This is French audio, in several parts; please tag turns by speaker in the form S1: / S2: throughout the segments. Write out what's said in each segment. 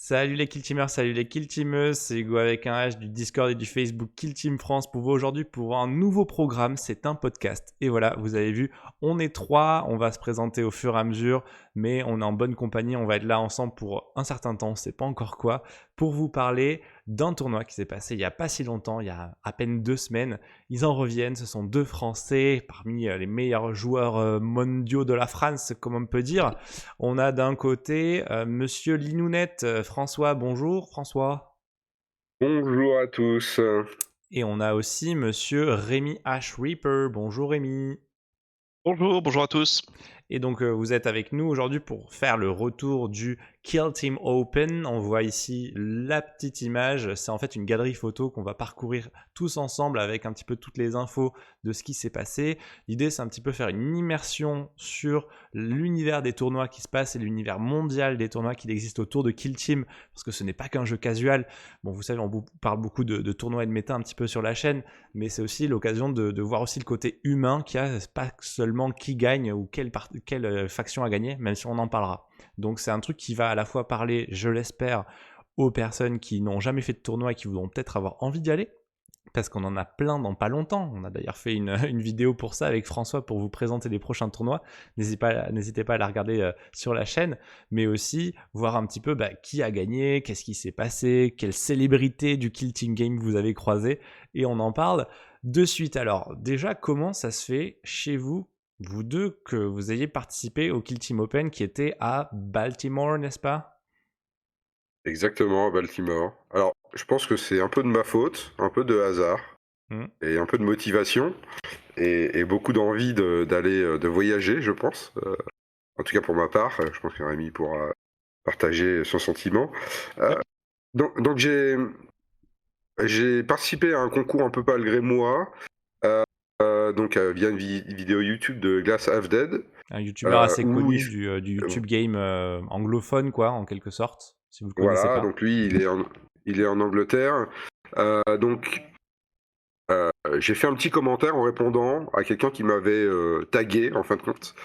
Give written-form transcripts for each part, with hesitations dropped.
S1: Salut les Killteamers, salut les Killteameuses, c'est Hugo avec un H du Discord et du Facebook Killteam France pour vous aujourd'hui pour un nouveau programme, c'est un podcast. Et voilà, vous avez vu, on est trois, on va se présenter au fur et à mesure, mais on est en bonne compagnie, on va être là ensemble pour un certain temps, on sait pas encore quoi, pour vous parler d'un tournoi qui s'est passé il y a pas si longtemps, il y a à peine 2 semaines. Ils en reviennent, ce sont deux Français parmi les meilleurs joueurs mondiaux de la France, comme on peut dire. On a d'un côté Monsieur Linounette, François, bonjour François.
S2: Bonjour à tous.
S1: Et on a aussi Monsieur Rémi H. Reaper, bonjour Rémi.
S3: Bonjour à tous.
S1: Et donc vous êtes avec nous aujourd'hui pour faire le retour du Kill Team Open. On voit ici la petite image, c'est en fait une galerie photo qu'on va parcourir tous ensemble avec un petit peu toutes les infos de ce qui s'est passé. L'idée c'est un petit peu faire une immersion sur l'univers des tournois qui se passe et l'univers mondial des tournois qui existe autour de Kill Team, parce que ce n'est pas qu'un jeu casual. Bon, vous savez, on vous parle beaucoup de tournois et de méta un petit peu sur la chaîne, mais c'est aussi l'occasion de voir aussi le côté humain qu'il y a, pas seulement qui gagne ou quelle faction a gagné, même si on en parlera. Donc c'est un truc qui va à la fois parler, je l'espère, aux personnes qui n'ont jamais fait de tournoi et qui voudront peut-être avoir envie d'y aller, parce qu'on en a plein dans pas longtemps. On a d'ailleurs fait une vidéo pour ça avec François pour vous présenter les prochains tournois. N'hésitez pas à la regarder sur la chaîne, mais aussi voir un petit peu qui a gagné, qu'est-ce qui s'est passé, quelle célébrité du Kill Team Game vous avez croisé, et on en parle de suite. Alors déjà, comment ça se fait chez vous, vous deux, que vous ayez participé au Kill Team Open qui était à Baltimore, n'est-ce pas?
S2: Exactement, à Baltimore. Alors, je pense que c'est un peu de ma faute, un peu de hasard et un peu de motivation et beaucoup d'envie de voyager, je pense. En tout cas pour ma part, je pense que Rémi pourra partager son sentiment.
S3: Yep.
S2: Donc j'ai participé à un concours un peu malgré moi, donc via une vidéo YouTube de Glass Half Dead.
S1: Un youtubeur assez
S2: Où
S1: connu du YouTube game anglophone, quoi, en quelque sorte, si vous le connaissez
S2: Voilà,
S1: pas.
S2: donc lui, il est en Angleterre. Donc, j'ai fait un petit commentaire en répondant à quelqu'un qui m'avait tagué, en fin de compte.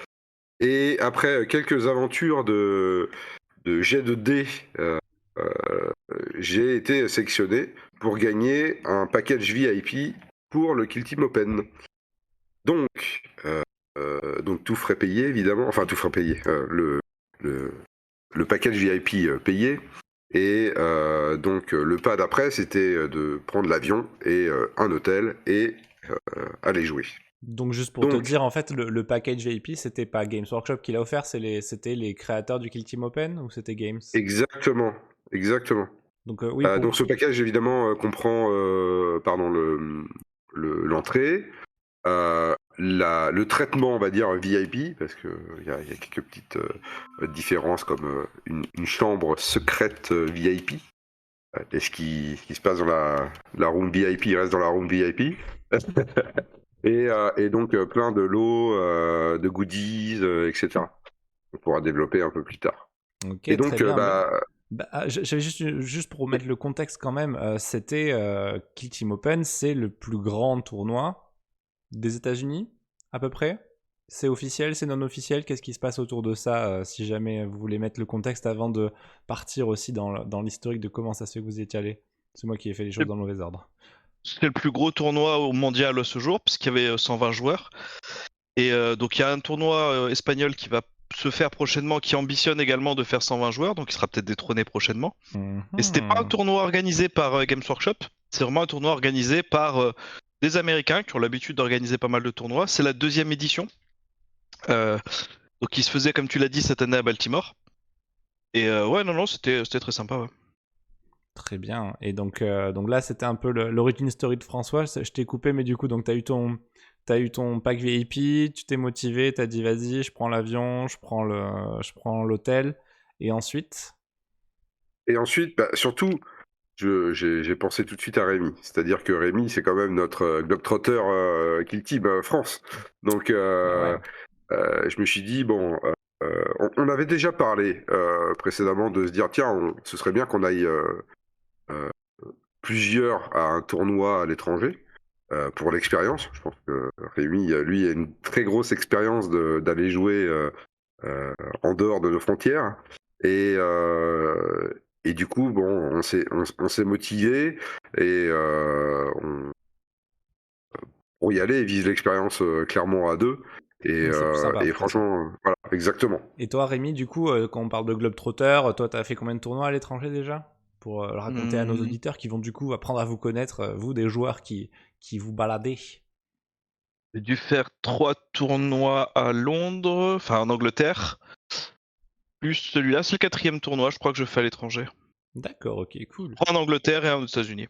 S2: Et après quelques aventures de jet de dés, j'ai été sélectionné pour gagner un package VIP pour le Kill Team Open. Donc, tout frais payé, évidemment. Enfin, tout frais payé. Le package VIP payé. Et donc le pas d'après, c'était de prendre l'avion et un hôtel et aller jouer.
S1: Donc juste pour te
S2: Donc
S1: dire, en fait, le package VIP, c'était pas Games Workshop qui l'a offert, c'était les créateurs du Kill Team Open, ou c'était Games?
S2: exactement.
S1: Donc oui,
S2: Donc ce package évidemment comprend pardon l'entrée, le traitement on va dire VIP parce que il y a quelques petites différences comme une chambre secrète VIP. Et ce qui se passe dans la room VIP reste dans la room VIP. Et donc plein de lots, de goodies, etc. On pourra développer un peu plus tard.
S1: ok,
S2: Et
S1: très
S2: donc,
S1: bien. J'avais juste pour
S2: oui,
S1: mettre le contexte quand même, c'était Kill Team Open, c'est le plus grand tournoi des États-Unis, à peu près. C'est officiel, c'est non officiel. Qu'est-ce qui se passe autour de ça, si jamais vous voulez mettre le contexte avant de partir aussi dans l'historique de comment ça se fait que vous y étiez allé. C'est moi qui ai fait les choses
S3: C'est
S1: dans le mauvais ordre.
S3: c'est le plus gros tournoi au mondial à ce jour, puisqu'il y avait 120 joueurs. Et donc il y a un tournoi espagnol qui va se faire prochainement, qui ambitionne également de faire 120 joueurs, donc il sera peut-être détrôné prochainement. Et c'était pas un
S1: Mhm.
S3: tournoi organisé par Games Workshop, c'est vraiment un tournoi organisé par des Américains qui ont l'habitude d'organiser pas mal de tournois. C'est la 2e édition, euh, donc qui se faisait, comme tu l'as dit, cette année à Baltimore. Et ouais, non, c'était très sympa. Ouais.
S1: Très bien. Et donc là, c'était un peu l'origin story de François. Je t'ai coupé, mais du coup, donc t'as eu ton pack VIP, tu t'es motivé, t'as dit vas-y, je prends l'avion, je prends l'hôtel, et ensuite.
S2: et ensuite, surtout, j'ai pensé tout de suite à Rémi. C'est-à-dire que Rémi, c'est quand même notre globetrotter Kill Team France. Donc,
S1: Bah ouais.
S2: je me suis dit, bon, on avait déjà parlé précédemment de se dire, tiens, ce serait bien qu'on aille plusieurs à un tournoi à l'étranger. Pour l'expérience, je pense que Rémi, lui, a une très grosse expérience d'aller jouer en dehors de nos frontières. Et, Et du coup, bon, on s'est motivé et pour y aller, vise l'expérience clairement à deux.
S1: C'est plus sympa de
S2: Et
S1: toute façon.
S2: franchement, voilà, exactement.
S1: Et toi, Rémi, du coup, quand on parle de Globetrotter, toi, t'as fait combien de tournois à l'étranger déjà? Pour le raconter à nos
S3: Hmm,
S1: auditeurs qui vont du coup apprendre à vous connaître, vous, des joueurs qui vous baladez.
S3: J'ai dû faire 3 tournois à Londres, enfin en Angleterre, plus celui-là, c'est le 4e tournoi, je crois que je fais à l'étranger.
S1: D'accord, ok, cool.
S3: 3 en Angleterre et un aux États-Unis.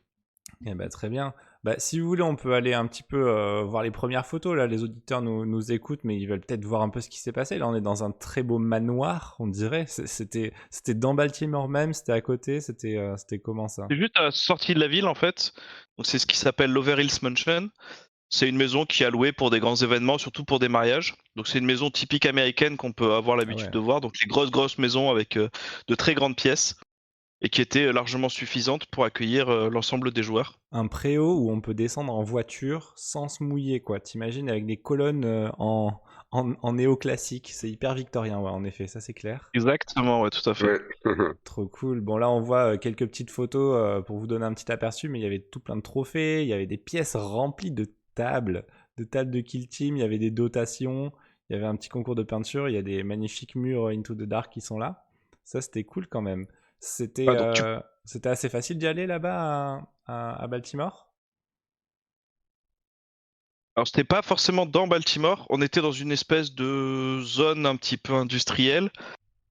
S1: Eh ben, très bien. Bah, si vous voulez, on peut aller un petit peu voir les premières photos. Là, les auditeurs nous écoutent, mais ils veulent peut-être voir un peu ce qui s'est passé. Là, on est dans un très beau manoir, on dirait. C'était dans Baltimore même, c'était à côté. C'était comment ça?
S3: C'est juste à la sortie de la ville en fait. Donc c'est ce qui s'appelle l'Overhills Mansion. C'est une maison qui est allouée pour des grands événements, surtout pour des mariages. Donc c'est une maison typique américaine qu'on peut avoir
S1: Ah
S3: l'habitude
S1: ouais.
S3: de voir. Donc les grosses maisons avec de très grandes pièces et qui étaient largement suffisantes pour accueillir l'ensemble des joueurs.
S1: Un préau où on peut descendre en voiture sans se mouiller, quoi. T'imagines avec des colonnes en néoclassique. C'est hyper victorien, ouais, en effet, ça c'est clair.
S3: Exactement, ouais, tout à fait.
S2: Ouais.
S1: Trop cool. Bon, là, on voit quelques petites photos pour vous donner un petit aperçu, mais il y avait tout plein de trophées, il y avait des pièces remplies de tables de Kill Team, il y avait des dotations, il y avait un petit concours de peinture, il y a des magnifiques murs Into the Dark qui sont là. Ça, c'était cool quand même.
S3: Ah, donc tu
S1: C'était assez facile d'y aller là-bas à Baltimore?
S3: Alors c'était pas forcément dans Baltimore, on était dans une espèce de zone un petit peu industrielle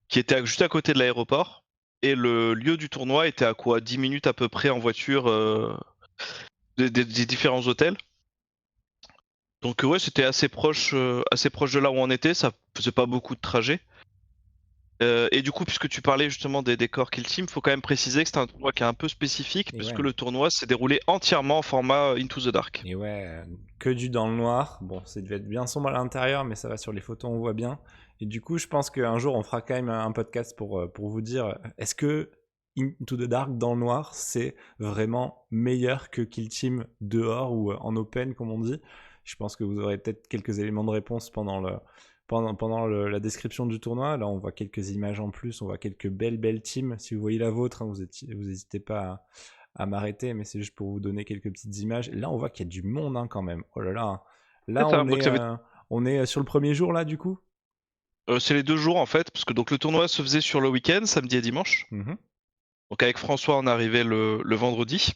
S3: qui était juste à côté de l'aéroport. Et le lieu du tournoi était à quoi 10 minutes à peu près en voiture des différents hôtels. Donc ouais, c'était assez proche de là où on était, ça faisait pas beaucoup de trajet. Et du coup, puisque tu parlais justement des décors Kill Team, faut quand même préciser que c'est un tournoi qui est un peu spécifique,
S1: Et
S3: puisque
S1: ouais.
S3: le tournoi s'est déroulé entièrement en format Into the Dark.
S1: Et ouais, que du dans le noir. Bon, ça devait être bien sombre à l'intérieur, mais ça va sur les photos, on voit bien. Et du coup, je pense qu'un jour, on fera quand même un podcast pour vous dire, est-ce que Into the Dark dans le noir, c'est vraiment meilleur que Kill Team dehors ou en open, comme on dit? Je pense que vous aurez peut-être quelques éléments de réponse la description du tournoi. Là, on voit quelques images en plus, on voit quelques belles teams. Si vous voyez la vôtre, hein, vous n'hésitez pas à m'arrêter, mais c'est juste pour vous donner quelques petites images. Là, on voit qu'il y a du monde hein, quand même. Oh là là.
S3: C'est
S1: Là,
S3: ça, donc ça va
S1: on est sur le premier jour, là, du coup.
S3: c'est les 2 jours en fait, parce que donc le tournoi se faisait sur le week-end, samedi et dimanche.
S1: Mhm.
S3: Donc avec François, on est arrivé le vendredi.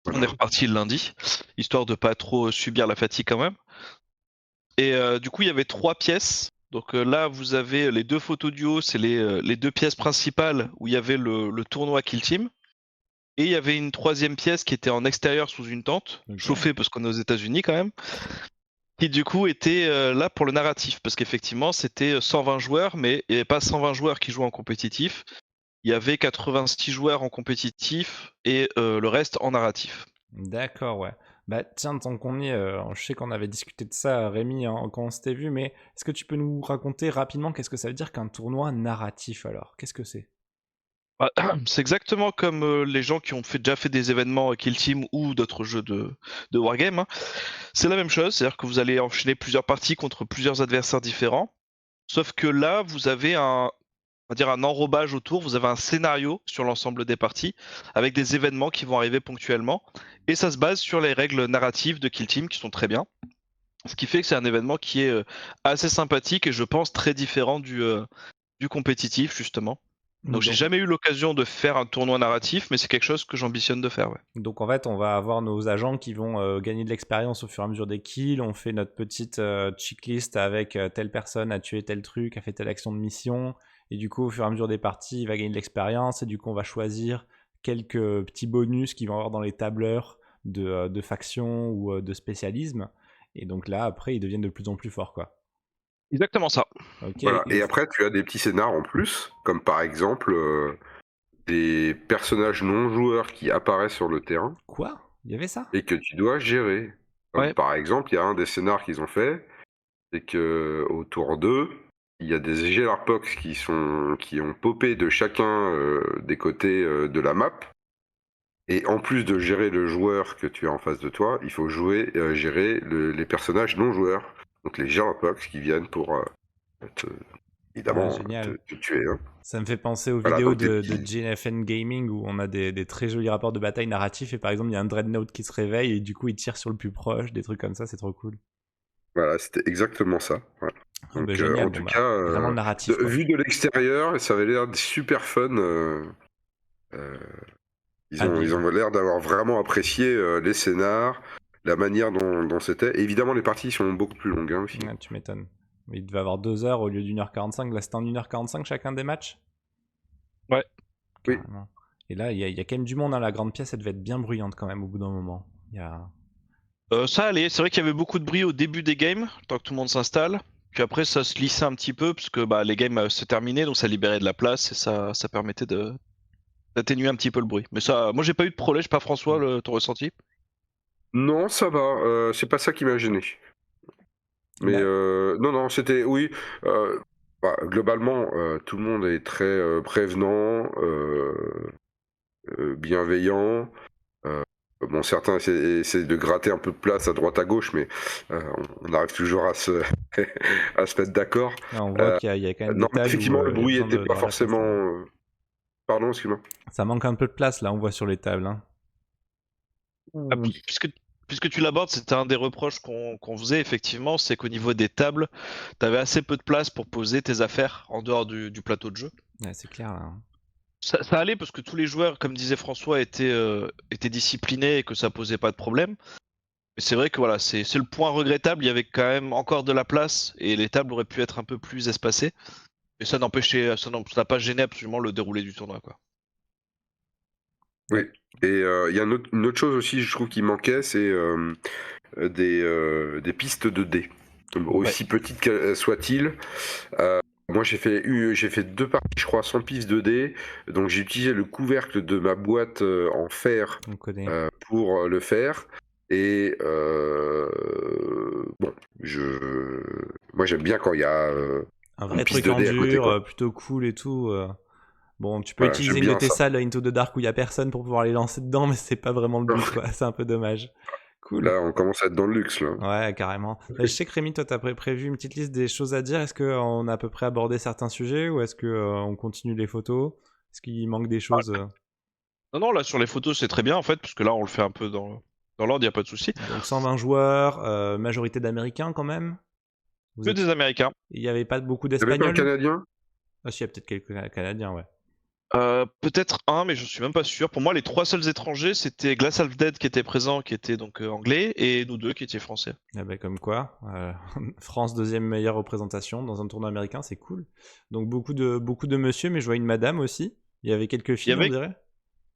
S3: On est reparti le lundi, histoire de pas trop subir la fatigue quand même. Et du coup, il y avait 3 pièces. Donc là, vous avez les 2 photos du haut, c'est les 2 pièces principales où il y avait le tournoi Kill Team. Et il y avait une 3e pièce qui était en extérieur sous une tente,
S1: Ok.
S3: chauffée parce qu'on est aux États-Unis quand même, qui du coup était là pour le narratif, parce qu'effectivement c'était 120 joueurs, mais il n'y avait pas 120 joueurs qui jouaient en compétitif, il y avait 86 joueurs en compétitif et le reste en narratif.
S1: D'accord, ouais. Bah tiens, tant qu'on y est, je sais qu'on avait discuté de ça, Rémi, hein, quand on s'était vu, mais est-ce que tu peux nous raconter rapidement qu'est-ce que ça veut dire qu'un tournoi narratif alors? Qu'est-ce que c'est?
S3: Ah, c'est exactement comme les gens qui ont déjà fait des événements Kill Team ou d'autres jeux de Wargame, hein. C'est la même chose, c'est-à-dire que vous allez enchaîner plusieurs parties contre plusieurs adversaires différents, sauf que là, vous avez on va dire un enrobage autour, vous avez un scénario sur l'ensemble des parties, avec des événements qui vont arriver ponctuellement, et ça se base sur les règles narratives de Kill Team qui sont très bien, ce qui fait que c'est un événement qui est assez sympathique et je pense très différent du compétitif justement. Donc j'ai
S1: Donc,
S3: jamais eu l'occasion de faire un tournoi narratif, mais c'est quelque chose que j'ambitionne de faire, ouais.
S1: Donc en fait, on va avoir nos agents qui vont gagner de l'expérience au fur et à mesure des kills. On fait notre petite checklist avec telle personne a tué tel truc, a fait telle action de mission. Et du coup, au fur et à mesure des parties, il va gagner de l'expérience. Et du coup, on va choisir quelques petits bonus qu'il va avoir dans les tableurs de factions ou de spécialisme. Et donc là, après, ils deviennent de plus en plus forts, quoi.
S3: Exactement ça.
S1: Ok.
S2: Voilà. Et après, tu as des petits scénars en plus, comme par exemple des personnages non joueurs qui apparaissent sur le terrain
S1: Quoi? Il y avait ça?
S2: et que tu dois gérer. Comme
S3: Ouais.
S2: par exemple, il y a un des scénars qu'ils ont fait, c'est que au tour 2, il y a des Gellerpox qui ont popé de chacun des côtés de la map. Et en plus de gérer le joueur que tu as en face de toi, il faut gérer les personnages non joueurs. Donc les Gellerpox qui viennent pour te évidemment
S1: génial.
S2: te tuer. Hein.
S1: Ça me fait penser aux
S2: Voilà,
S1: vidéos
S2: donc des
S1: de
S2: petits-
S1: GNFN Gaming où on a des très jolis rapports de bataille narratifs et par exemple il y a un Dreadnought qui se réveille et du coup il tire sur le plus proche, des trucs comme ça, c'est trop cool.
S2: Voilà, c'était exactement ça. Voilà.
S1: Ah bah
S2: Donc,
S1: génial,
S2: en
S1: bon
S2: tout
S1: bah
S2: cas,
S1: vraiment le narratif quoi.
S2: vu de l'extérieur, ça avait l'air super fun. Euh,
S1: À
S2: ils
S1: vivre.
S2: ont l'air d'avoir vraiment apprécié les scénars, la manière dont c'était. Évidemment, les parties sont beaucoup plus longues aussi.
S1: Ouais, tu m'étonnes. Mais il devait avoir 2 heures au lieu d'1h45. Là, c'était en 1h45 chacun des matchs.
S3: Ouais.
S2: Oui.
S1: Carrément. Et là, il y a quand même du monde. Hein. La grande pièce, elle devait être bien bruyante quand même au bout d'un moment. Il y a...
S3: Ça allait, c'est vrai qu'il y avait beaucoup de bruit au début des games, tant que tout le monde s'installe. Puis après, ça se lissait un petit peu, parce que bah, les games se terminaient, donc ça libérait de la place et ça permettait d'atténuer un petit peu le bruit. Mais ça, moi j'ai pas eu de problème, je sais pas François, ton ressenti.
S2: Non, ça va. C'est pas ça qui m'a gêné. Mais
S1: Là-
S2: non, c'était oui. Globalement, tout le monde est très prévenant, bienveillant. Bon, certains essaient de gratter un peu de place à droite à gauche, mais on arrive toujours à se à se mettre d'accord.
S1: Là, on voit qu'il y a quand même
S2: Non,
S1: des tables où
S2: effectivement, le
S1: il y a
S2: bruit
S1: besoin
S2: était pas
S1: d'avoir la place.
S2: forcément.
S1: Là.
S2: Pardon, excuse-moi.
S1: Ça manque un peu de place, là, on voit sur les tables. Hein.
S3: Ah, puisque tu l'abordes, c'était un des reproches qu'on faisait effectivement, c'est qu'au niveau des tables, t'avais assez peu de place pour poser tes affaires en dehors du plateau de jeu.
S1: Ouais, c'est clair, là. Hein.
S3: Ça allait parce que tous les joueurs, comme disait François, étaient disciplinés et que ça posait pas de problème. Mais c'est vrai que voilà, c'est le point regrettable. Il y avait quand même encore de la place et les tables auraient pu être un peu plus espacées. Mais ça ça n'a pas gêné absolument le déroulé du tournoi, quoi.
S2: Oui. Et il y a une autre chose aussi, je trouve, qui manquait, c'est des pistes de dés. Aussi petites qu'elles soient-ils. Moi, j'ai fait 2 parties, je crois, sans piste de dés. Donc, j'ai utilisé le couvercle de ma boîte en fer
S1: On connaît.
S2: pour le faire. Et bon, moi, j'aime bien quand il y a
S1: Un
S2: une
S1: vrai
S2: piste
S1: truc
S2: de
S1: en
S2: dés à côté,
S1: dur,
S2: quoi.
S1: plutôt cool et tout. Bon, tu peux
S2: Voilà,
S1: utiliser
S2: j'aime
S1: une de
S2: bien
S1: tes
S2: ça.
S1: salles Into the Dark où il y a personne pour pouvoir les lancer dedans, mais c'est pas vraiment le but, quoi. C'est un peu dommage. Cool.
S2: Là, on commence à être dans le luxe, là.
S1: Ouais, carrément. Je sais que Rémi, toi, t'as prévu une petite liste des choses à dire. Est-ce qu'on a à peu près abordé certains sujets ou est-ce que on continue les photos? Est-ce qu'il manque des choses
S3: Non, non, là sur les photos, c'est très bien en fait, parce que là on le fait un peu dans l'ordre, il n'y a pas de souci.
S1: Donc 120 joueurs, majorité d'Américains quand même. Vous
S3: Que
S1: êtes...
S3: des Américains.
S1: Il n'y avait pas beaucoup
S2: Il y avait pas un
S1: d'Espagnols?
S2: Canadien?
S1: Ah si, il y a peut-être quelques Canadiens, ouais.
S3: Peut-être un, mais je suis même pas sûr. Pour moi, les 3 seuls étrangers, c'était Glass Half Dead qui était présent, qui était donc anglais, et nous deux qui étaient français.
S1: Ah bah, comme quoi, France deuxième meilleure représentation dans un tournoi américain, c'est cool. Donc beaucoup de monsieur, mais je vois une madame aussi. Il y avait quelques
S3: Il y
S1: filles, on
S3: avait.
S1: dirait.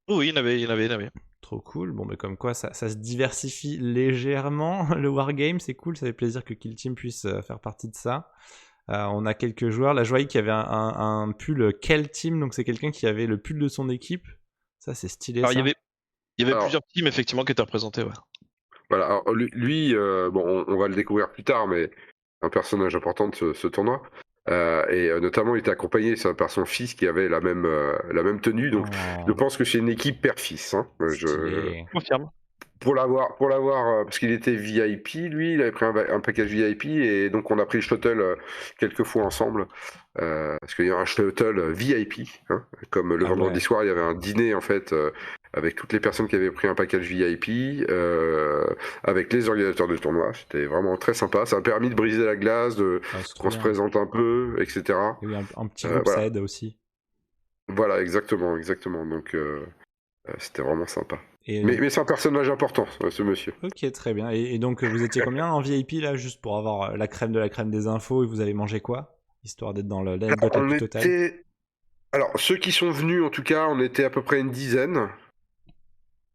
S3: Oui, il y en avait.
S1: Trop cool. Bon, mais comme quoi, ça se diversifie légèrement. Le Wargame, c'est cool. Ça fait plaisir que Kill Team puisse faire partie de ça. On a quelques joueurs. Là, je voyais qu'il y avait un pull Kill Team, donc c'est quelqu'un qui avait le pull de son équipe. Ça, c'est stylé,
S3: Alors
S1: ça.
S3: il y avait
S2: Alors,
S3: plusieurs teams effectivement qui étaient représentés, ouais.
S2: voilà. Alors, lui, bon, on va le découvrir plus tard, mais un personnage important de ce tournoi. Et notamment, il était accompagné par son fils qui avait la même tenue. Donc, je
S1: Oh,
S2: pense que c'est une équipe père-fils. Hein.
S1: stylé.
S3: Je confirme.
S2: Pour l'avoir, parce qu'il était VIP, lui, il avait pris un package VIP, et donc on a pris le shuttle quelques fois ensemble, parce qu'il y a un shuttle VIP, hein, comme le
S1: Ah
S2: vendredi
S1: ouais.
S2: soir, il y avait un dîner en fait avec toutes les personnes qui avaient pris un package VIP, avec les organisateurs de tournoi. C'était vraiment très sympa. Ça a permis de briser la glace,
S1: Ah, c'est trop
S2: qu'on se
S1: bien.
S2: présente un peu, etc.
S1: Et oui, un petit groupe, ça
S2: Voilà,
S1: aide aussi.
S2: voilà, exactement. Donc c'était vraiment sympa.
S1: Et donc,
S2: Mais c'est un personnage important, ce monsieur.
S1: ok, très bien. Et donc, vous étiez combien en VIP là, juste pour avoir la crème de la crème des infos et vous avez mangé quoi? Histoire d'être dans l'anecdote la
S2: On
S1: plus totale.
S2: était. Alors, ceux qui sont venus, en tout cas, on était à peu près une dizaine.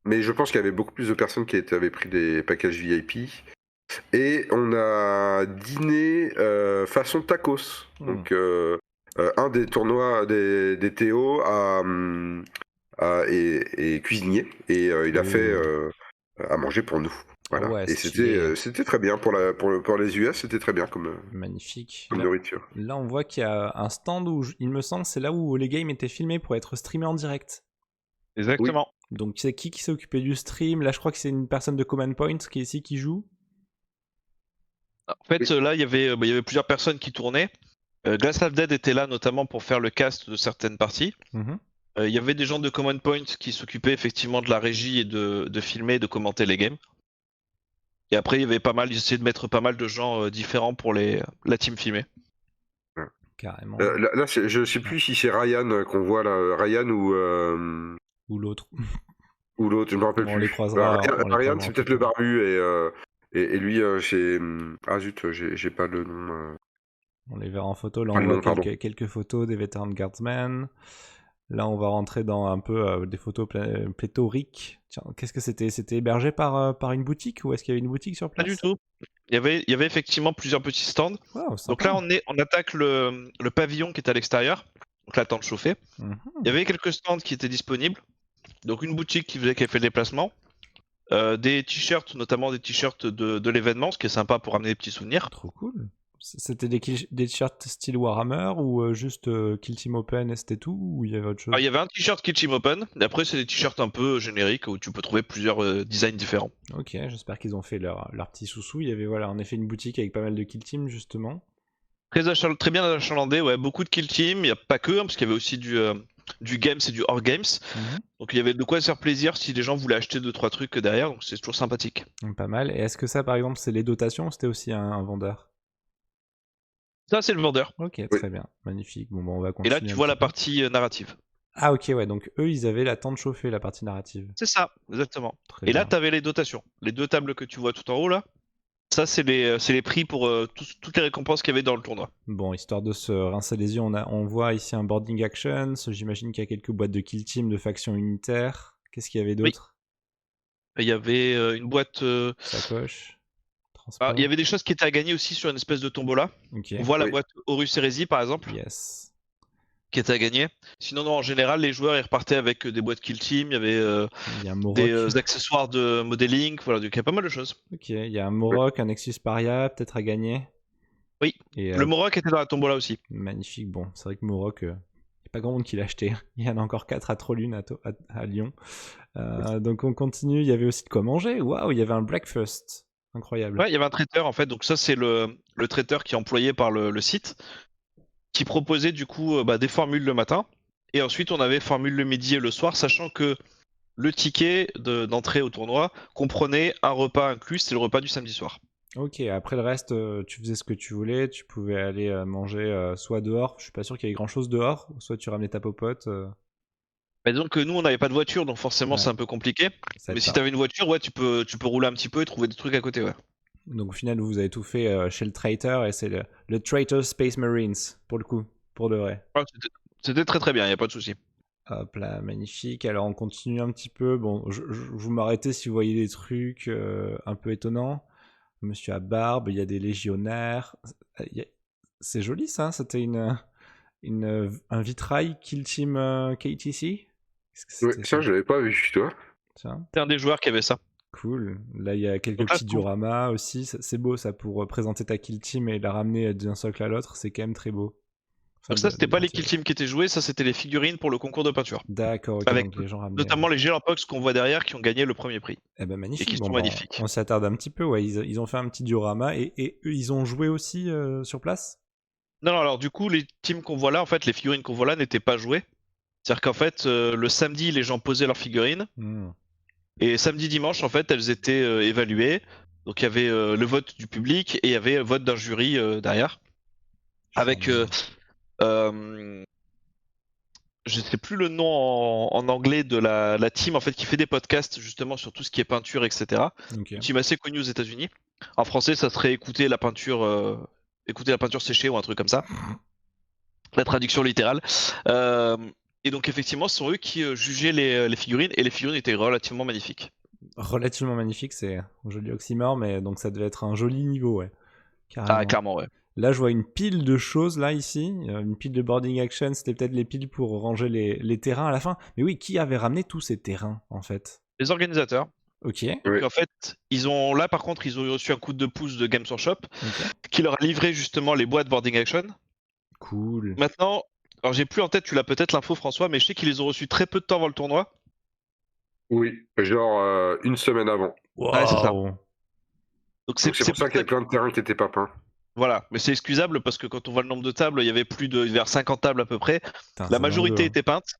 S2: Mais je pense qu'il y avait beaucoup plus de personnes qui avaient pris des packages VIP. Et on a dîné façon tacos. Donc, un des tournois des Théo est cuisinier. Et il a fait à manger pour nous.
S1: Ah
S2: Voilà.
S1: ouais,
S2: Et
S1: stylé.
S2: c'était très bien. Pour les US, c'était très bien comme
S1: Magnifique.
S2: nourriture.
S1: Là, on voit qu'il y a un stand où, il me semble, c'est là où les games étaient filmés pour être streamés en direct.
S3: Exactement.
S1: Donc, c'est qui s'est occupé du stream? Là, je crois que c'est une personne de Command Point qui est ici qui joue.
S3: En fait, là, il y avait plusieurs personnes qui tournaient. Glass Half Dead était là notamment pour faire le cast de certaines parties.
S1: Mhm.
S3: Il y avait des gens de Common Point qui s'occupaient effectivement de la régie et de filmer et de commenter les games. Et après, il y avait pas mal, ils essayaient de mettre pas mal de gens différents pour la team filmée.
S1: Carrément.
S2: Là, je sais plus si c'est Ryan qu'on voit là, Ryan
S1: Ou l'autre.
S2: ou l'autre, je me rappelle
S1: Bon, on
S2: plus.
S1: les croisera,
S2: Ryan,
S1: on les
S2: Ryan,
S1: croisera
S2: c'est
S1: en
S2: peut-être le
S1: photo.
S2: barbu et lui, c'est ah zut, j'ai pas le nom.
S1: On les verra en photo. Là,
S2: Pas
S1: on
S2: le
S1: voit
S2: nom, pardon.
S1: quelques photos des Veteran Guardsmen. Là, on va rentrer dans un peu des photos pléthoriques. Tiens, qu'est-ce que c'était? C'était hébergé par une boutique ou est-ce qu'il y avait une boutique sur
S3: Pas du
S1: place?
S3: tout. Il y avait effectivement plusieurs petits stands.
S1: Wow,
S3: Donc
S1: sympa.
S3: là, on attaque le pavillon qui est à l'extérieur. Donc là, le temps de chauffer.
S1: Mhm.
S3: Il y avait quelques stands qui étaient disponibles. Donc une boutique qui a fait le déplacement. Des t-shirts, notamment des t-shirts de l'événement, ce qui est sympa pour amener des petits souvenirs.
S1: Trop cool. C'était des t-shirts style Warhammer ou juste Kill Team Open et c'était tout ou il y avait autre chose?
S3: Alors, il y avait un t-shirt Kill Team Open. Et après, c'est des t-shirts un peu génériques où tu peux trouver plusieurs designs différents.
S1: Ok, j'espère qu'ils ont fait leur petit sous-sous. Il y avait voilà, en effet une boutique avec pas mal de Kill Team justement.
S3: Très bien achalandé, ouais, beaucoup de Kill Team. Il n'y a pas que, parce qu'il y avait aussi du Games et du Hors Games.
S1: Mhm.
S3: Donc il y avait de quoi se faire plaisir si les gens voulaient acheter 2-3 trucs derrière, donc c'est toujours sympathique.
S1: Pas mal. Et est-ce que ça, par exemple, c'est les dotations ou c'était aussi un vendeur?
S3: Ça, c'est le vendeur.
S1: Ok,
S2: Oui.
S1: très bien. Magnifique. Bon, on va
S3: Et
S1: continuer
S3: là, tu
S1: un
S3: vois
S1: petit
S3: la
S1: peu.
S3: partie narrative.
S1: Ah, ok, ouais. Donc, eux, ils avaient la tente chauffée, la partie narrative.
S3: C'est ça, exactement.
S1: Très
S3: Et là,
S1: bien.
S3: tu avais les dotations. Les deux tables que tu vois tout en haut, là, ça, c'est les prix pour toutes les récompenses qu'il y avait dans le tournoi.
S1: Bon, histoire de se rincer les yeux, on voit ici un boarding actions. J'imagine qu'il y a quelques boîtes de kill team, de factions unitaires. Qu'est-ce qu'il y avait
S3: Oui.
S1: d'autre?
S3: Il y avait une boîte.
S1: Sacoche.
S3: Il y
S1: Transport.
S3: avait des choses qui étaient à gagner aussi sur une espèce de tombola.
S1: Ok.
S3: On voit la
S2: Oui.
S3: boîte Horus Heresy, par exemple,
S1: Yes.
S3: qui était à gagner. Sinon, non, en général, les joueurs ils repartaient avec des boîtes Kill Team, il y avait
S1: Il y a un
S3: des
S1: Morok.
S3: accessoires de modeling, voilà, donc il y a pas mal de choses.
S1: Ok. Il y a un Morok, un Nexus Paria, peut-être à gagner.
S3: Oui.
S1: Et
S3: Le Morok était dans la tombola aussi.
S1: magnifique. Bon, c'est vrai que Morok, il n'y a pas grand monde qui l'a acheté. Il y en a encore 4 à Trollune à Lyon. Donc on continue. Il y avait aussi de quoi manger. Waouh, il y avait un breakfast. Incroyable.
S3: Ouais, il y avait un traiteur en fait, donc ça c'est le traiteur qui est employé par le site, qui proposait du coup des formules le matin, et ensuite on avait formule le midi et le soir, sachant que le ticket d'entrée au tournoi comprenait un repas inclus, c'est le repas du samedi soir.
S1: Ok, après le reste, tu faisais ce que tu voulais. Tu pouvais aller manger soit dehors. Je suis pas sûr qu'il y ait grand chose dehors. Soit tu ramenais ta popote.
S3: Mais disons que nous on n'avait pas de voiture, donc forcément
S1: Ouais,
S3: c'est un peu compliqué.
S1: ça
S3: Mais
S1: aide
S3: si
S1: pas.
S3: t'avais une voiture, ouais, tu peux rouler un petit peu et trouver des trucs à côté, ouais.
S1: Donc au final, vous avez tout fait chez le Traitor et c'est le Traitor Space Marines pour le coup, pour de vrai.
S3: Ouais, c'était très très bien, y a pas de souci.
S1: Hop là, magnifique. Alors on continue un petit peu. Bon, vous m'arrêtez si vous voyez des trucs un peu étonnants. Monsieur à barbe, il y a des légionnaires. Il y a- C'est joli ça. C'était un vitrail Kill Team KTC. Qu'est-ce que
S2: Ouais,
S1: c'était
S2: ça,
S1: ça?
S2: je l'avais pas vu, toi.
S1: Tiens,
S3: C'est un des joueurs qui avait ça.
S1: cool. Là, il y a quelques
S3: Donc là,
S1: petits dioramas aussi. C'est beau ça pour présenter ta Kill Team et la ramener d'un socle à l'autre. C'est quand même très beau. Enfin,
S3: donc ça c'était pas les
S1: lancer
S3: kill
S1: l'autre.
S3: teams qui étaient joués, ça c'était les figurines pour le concours de peinture.
S1: D'accord, ok.
S3: Avec
S1: Donc les gens ramenaient.
S3: notamment les Gearbox qu'on voit derrière qui ont gagné le premier prix.
S1: Eh ben
S3: Et
S1: magnifique.
S3: qui
S1: Bon,
S3: sont
S1: ben,
S3: magnifiques.
S1: on s'y attarde un petit peu. Ouais, ils ont fait un petit diorama et eux, ils ont joué aussi sur place.
S3: Non, non, alors du coup, les teams qu'on voit là, en fait, les figurines qu'on voit là n'étaient pas jouées. C'est-à-dire qu'en fait, le samedi, les gens posaient leurs figurines.
S1: Hmm.
S3: Et samedi, dimanche, en fait, elles étaient évaluées. Donc il y avait le vote du public et il y avait le vote d'un jury derrière. Avec,
S1: Charmant.
S3: euh, je sais plus le nom en anglais de la team en fait qui fait des podcasts justement sur tout ce qui est peinture, etc.
S1: Ok.
S3: Une team assez connue aux États-Unis. En français, ça serait écouter la peinture séchée ou un truc comme ça. La traduction littérale. Euh, et donc effectivement, ce sont eux qui jugeaient les figurines et les figurines étaient relativement magnifiques.
S1: Relativement magnifique, c'est un joli oxymore, mais donc ça devait être un joli niveau, ouais.
S3: Ah,
S1: Carrément.
S3: clairement, ouais.
S1: Là, je vois une pile de choses, là, ici. Une pile de boarding action. C'était peut-être les piles pour ranger les terrains à la fin. Mais oui, qui avait ramené tous ces terrains, en fait?
S3: Les organisateurs.
S1: Ok.
S3: Donc
S2: Oui.
S3: en fait, là par contre, ils ont reçu un coup de pouce de Games Workshop
S1: Ok.
S3: qui leur a livré justement les boîtes boarding action.
S1: Cool.
S3: Maintenant, alors j'ai plus en tête, tu l'as peut-être l'info François, mais je sais qu'ils les ont reçus très peu de temps avant le tournoi.
S2: Oui, genre une semaine avant.
S3: Ouais, c'est ça.
S1: Waouh.
S3: Donc
S2: Donc c'est pour ça qu'il y avait plein de terrains qui étaient pas peints.
S3: Voilà, mais c'est excusable parce que quand on voit le nombre de tables, il y avait plus de vers 50 tables à peu près.
S1: Putain,
S3: La
S1: c'est
S3: majorité
S1: dangereux, hein.
S3: était peinte,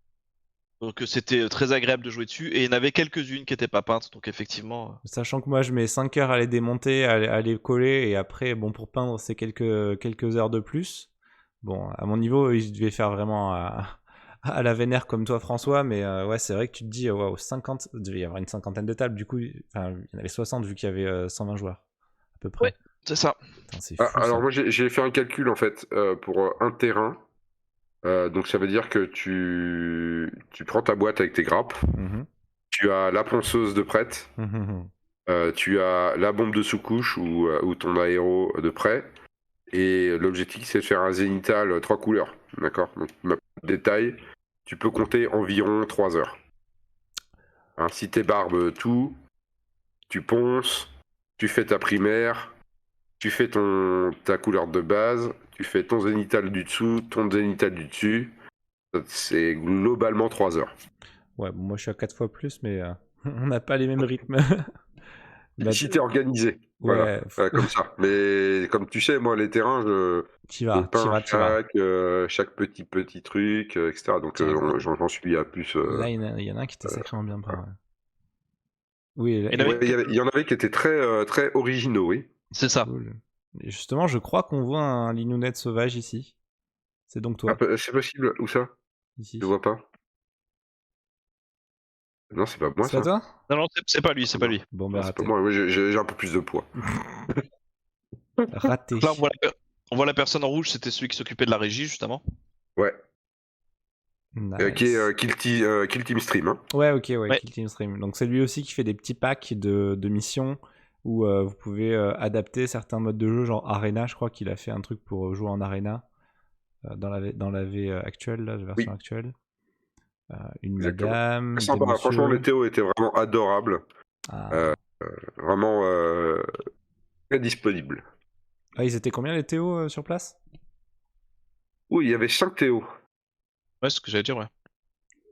S3: donc c'était très agréable de jouer dessus. Et il y en avait quelques-unes qui n'étaient pas peintes, donc effectivement.
S1: Sachant que moi, je mets 5 heures à les démonter, à les coller, et après, bon, pour peindre, c'est quelques heures de plus. Bon, à mon niveau, je devais faire vraiment à la vénère comme toi, François, mais ouais, c'est vrai que tu te dis, waouh, 50, il devait y avoir une cinquantaine de tables, du coup, enfin, il y en avait 60 vu qu'il y avait 120 joueurs, à peu près.
S3: Ouais, c'est ça.
S1: Putain, c'est
S2: Ah,
S1: fou
S2: alors
S1: ça.
S2: moi j'ai fait un calcul en fait pour un terrain. Donc ça veut dire que tu prends ta boîte avec tes grappes,
S1: Mhm.
S2: tu as la ponceuse de prête,
S1: Mhm.
S2: tu as la bombe de sous-couche ou ton aéro de prêt, et l'objectif c'est de faire un zénithal 3 couleurs, d'accord? Donc ma détail, tu peux compter environ 3 heures. Hein, si t'es barbe tout, tu ponces, tu fais ta primaire, tu fais ta couleur de base, tu fais ton zénithal du dessous, ton zénithal du dessus, c'est globalement 3 heures.
S1: Ouais, bon, moi, je suis à 4 fois plus, mais on n'a pas les mêmes rythmes. Bah,
S2: Si t'es organisé, voilà,
S1: ouais,
S2: comme ça. Mais comme tu sais, moi, les terrains,
S1: t'y
S2: je
S1: vas, t'y
S2: peins
S1: vas, t'y vas.
S2: chaque petit truc, etc. Donc
S1: Tiens,
S2: j'en suis à plus.
S1: là, il y en a un qui était sacrément bien peint. Ouais. Oui,
S3: Il y en
S2: Ouais,
S3: avait
S2: il y en avait qui étaient très originaux, oui.
S3: C'est ça.
S1: cool. Et justement, je crois qu'on voit un linounette sauvage ici. C'est donc
S2: Ah,
S1: toi,
S2: c'est possible, où ça? Je
S1: ici.
S2: vois pas. Non, c'est pas moi,
S1: C'est pas
S2: ça.
S1: toi?
S3: Non, non, c'est pas lui, c'est pas
S2: Non,
S3: lui.
S1: Bon, ben
S2: non, c'est pas
S1: raté.
S2: moi. Ouais, j'ai un peu plus de poids.
S1: Raté.
S3: Là, on voit la personne en rouge, c'était celui qui s'occupait de la régie, justement.
S2: Ouais. Qui est
S1: Nice.
S2: Kill Team Stream. Hein.
S1: Ouais, ok, ouais,
S3: Ouais,
S1: Kill Team Stream. Donc c'est lui aussi qui fait des petits packs de missions où vous pouvez adapter certains modes de jeu, genre Arena, je crois qu'il a fait un truc pour jouer en Arena dans la V actuelle, là, la version
S2: Oui,
S1: actuelle. Une
S2: exactement.
S1: madame,
S2: Très
S1: des
S2: sympa. Franchement, les
S1: messieurs.
S2: Théo étaient vraiment adorables.
S1: Ah.
S2: Euh, Vraiment très disponibles.
S1: Ah, ils étaient combien les Théo sur place?
S2: Oui, il y avait 5 Théo.
S3: ouais, c'est ce que j'allais dire, ouais.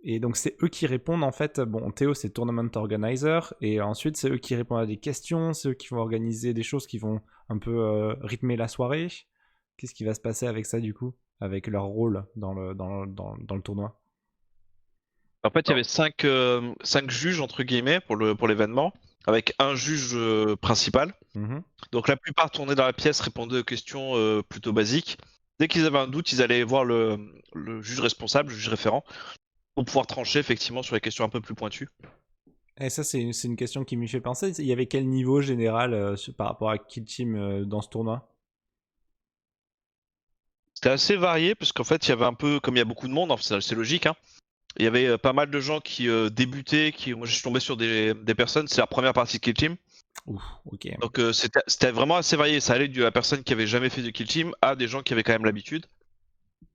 S1: Et donc c'est eux qui répondent en fait. Bon, Théo c'est Tournament Organizer et ensuite c'est eux qui répondent à des questions, c'est eux qui vont organiser des choses qui vont un peu rythmer la soirée. Qu'est-ce qui va se passer avec ça du coup, avec leur rôle dans le tournoi?
S3: En fait, il y
S2: Alors,
S3: avait cinq juges, entre guillemets, pour l'événement, avec un juge principal.
S1: Mhm.
S3: Donc la plupart tournaient dans la pièce, répondaient aux questions plutôt basiques. Dès qu'ils avaient un doute, ils allaient voir le juge responsable, le juge référent, pour pouvoir trancher effectivement sur les questions un peu plus pointues.
S1: Et ça c'est une question qui m'y fait penser. Il y avait quel niveau général par rapport à Kill Team dans ce tournoi?
S3: C'était assez varié, parce qu'en fait, il y avait un peu, comme il y a beaucoup de monde, hein, c'est logique, hein, il y avait pas mal de gens qui débutaient, moi je suis tombé sur des personnes, c'est la première partie de Kill Team.
S1: Ouf, ok.
S3: Donc c'était vraiment assez varié, ça allait de la personne qui avait jamais fait de Kill Team à des gens qui avaient quand même l'habitude.